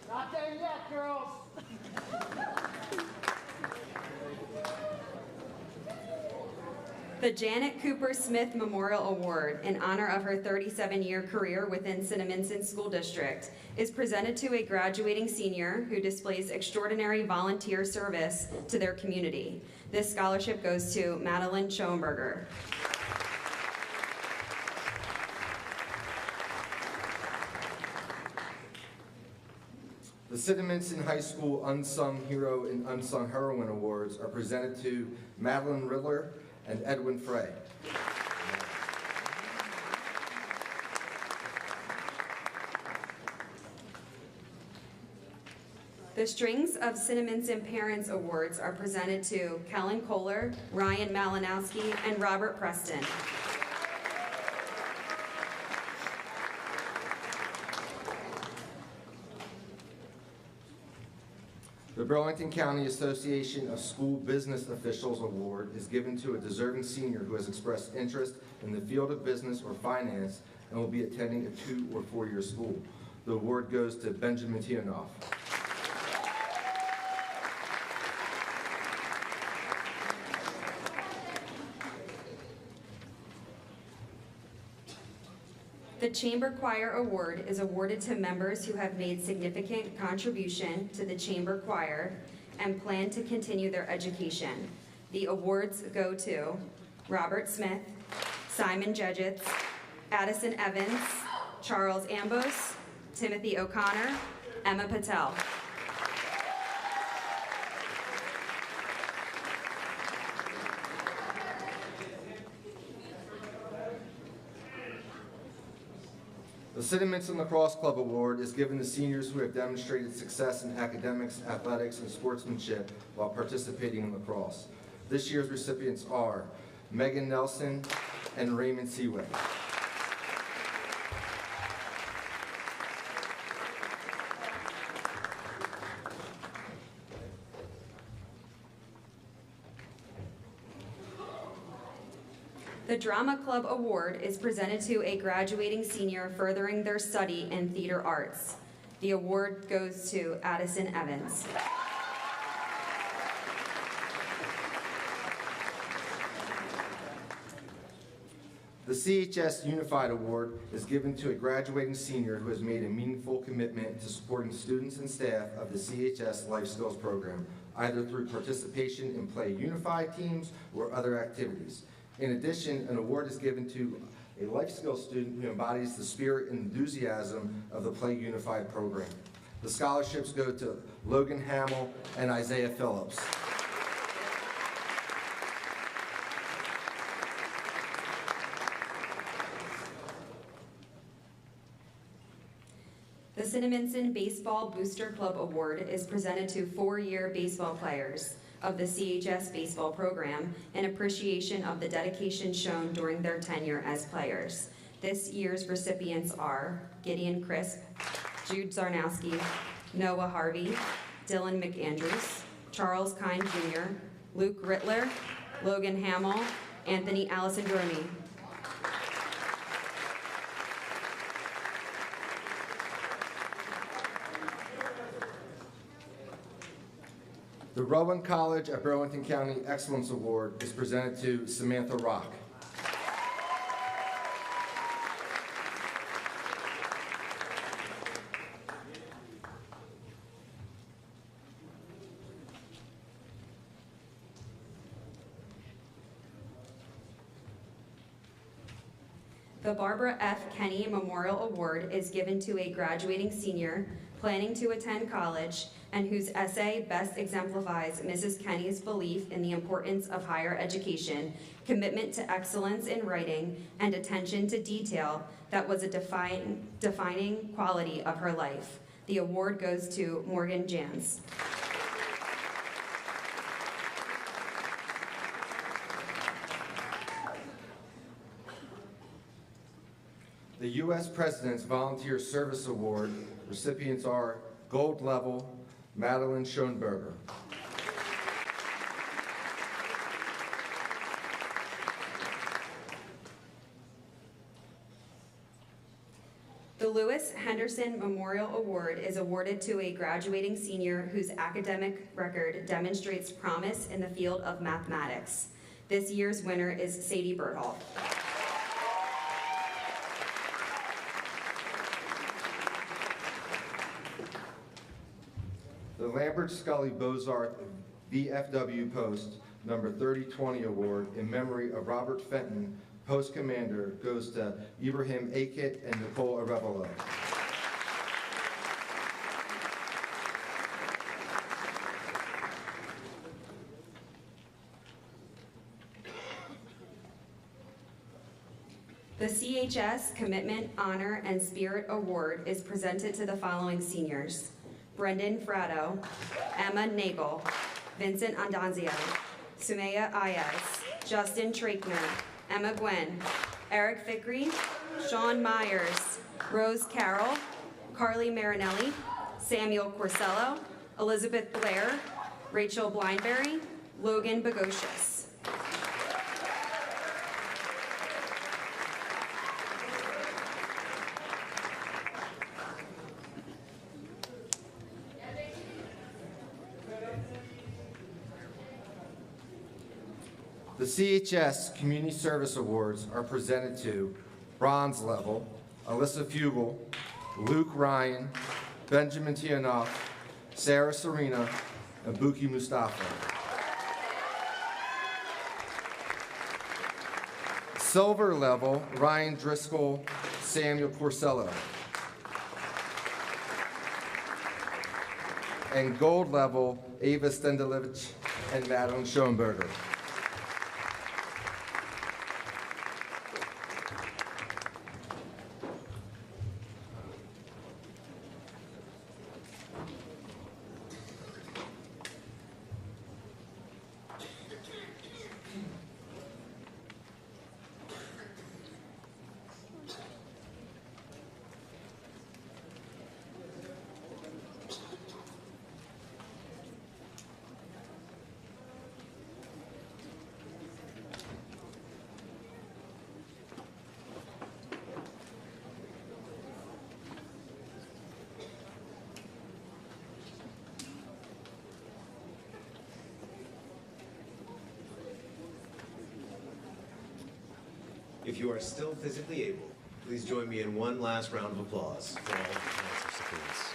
Not there yet, girls. The Janet Cooper Smith Memorial Award, in honor of her 37-year career within Cinnamonson School District, is presented to a graduating senior who displays extraordinary volunteer service to their community. This scholarship goes to Madeline Schoenberger. The Cinnamonson High School Unsung Hero and Unsung Heroine Awards are presented to Madeline Riddler and Edwin Frey. The Strings of Cinnamonson Parents Awards are presented to Kellen Kohler, Ryan Malinowski, and Robert Preston. The Burlington County Association of School Business Officials Award is given to a deserving senior who has expressed interest in the field of business or finance and will be attending a 2 or 4 year school. The award goes to Benjamin Tianoff. The Chamber Choir Award is awarded to members who have made significant contribution to the Chamber Choir and plan to continue their education. The awards go to Robert Smith, Simon Jedgetz, Addison Evans, Charles Ambos, Timothy O'Connor, Emma Patel. The Cinnamonson Lacrosse Club Award is given to seniors who have demonstrated success in academics, athletics, and sportsmanship while participating in lacrosse. This year's recipients are Megan Nelson and Raymond Seawick. The Drama Club Award is presented to a graduating senior furthering their study in theater arts. The award goes to Addison Evans. The CHS Unified Award is given to a graduating senior who has made a meaningful commitment to supporting students and staff of the CHS Life Skills Program. either through participation in Play Unified teams or other activities. In addition, an award is given to a life skills student who embodies the spirit and enthusiasm of the Play Unified program. The scholarships go to Logan Hamill and Isaiah Phillips. The Cinnamonson Baseball Booster Club Award is presented to four-year baseball players of the CHS baseball program in appreciation of the dedication shown during their tenure as players. This year's recipients are Gideon Crisp, Jude Zarnowski, Noah Harvey, Dylan McAndrews, Charles Kine Jr., Luke Rittler, Logan Hamill, Anthony Alessandroni. The Rowan College at Burlington County Excellence Award is presented to Samantha Rock. The Barbara F. Kenny Memorial Award is given to a graduating senior planning to attend college and whose essay best exemplifies Mrs. Kenny's belief in the importance of higher education, commitment to excellence in writing, and attention to detail that was a defining quality of her life. The award goes to Morgan Jans. The U.S. President's Volunteer Service Award recipients are Gold Level, Madeline Schoenberger. The Lewis Henderson Memorial Award is awarded to a graduating senior whose academic record demonstrates promise in the field of mathematics. This year's winner is Sadie Berthold. The Lambert Scully Bozarth VFW Post number 3020 Award in memory of Robert Fenton, Post Commander, goes to Ibrahim Akit and Nicole Arevalo. The CHS Commitment, Honor, and Spirit Award is presented to the following seniors: Brendan Fratto, Emma Nagel, Vincent Andanzio, Sumaya Ayaz, Justin Trakner, Emma Gwen, Eric Fickery, Sean Myers, Rose Carroll, Carly Marinelli, Samuel Corsello, Elizabeth Blair, Rachel Blindberry, Logan Bagocius. The CHS Community Service Awards are presented to Bronze Level, Alyssa Fugel, Luke Ryan, Benjamin Tianoff, Sarah Serena, and Buki Mustafa. Silver Level, Ryan Driscoll, Samuel Porcello. And Gold Level, Ava Stendalevich and Madeline Schoenberger. If you are still physically able, please join me in one last round of applause for all the grants recipients.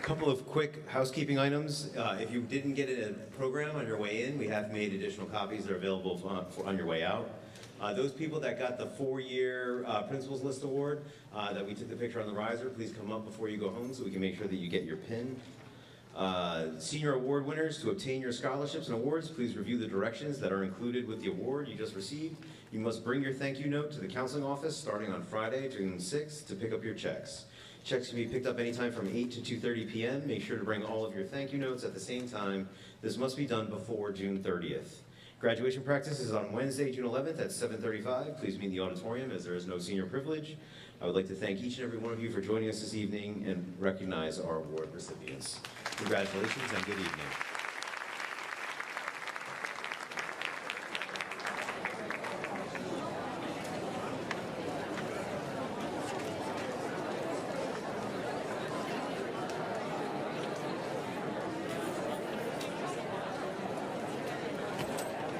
Couple of quick housekeeping items. If you didn't get a program on your way in, we have made additional copies that are available on your way out. Those people that got the 4-year Principals List Award that we took the picture on the riser, please come up before you go home so we can make sure that you get your pin. Senior Award winners, to obtain your scholarships and awards, please review the directions that are included with the award you just received. You must bring your thank you note to the counseling office starting on Friday, June 6th, to pick up your checks. Checks can be picked up anytime from 8 to 2:30 p.m. Make sure to bring all of your thank you notes at the same time. This must be done before June 30th. Graduation practice is on Wednesday, June 11th at 7:35. Please meet in the auditorium as there is no senior privilege. I would like to thank each and every one of you for joining us this evening and recognize our award recipients. Congratulations and good evening.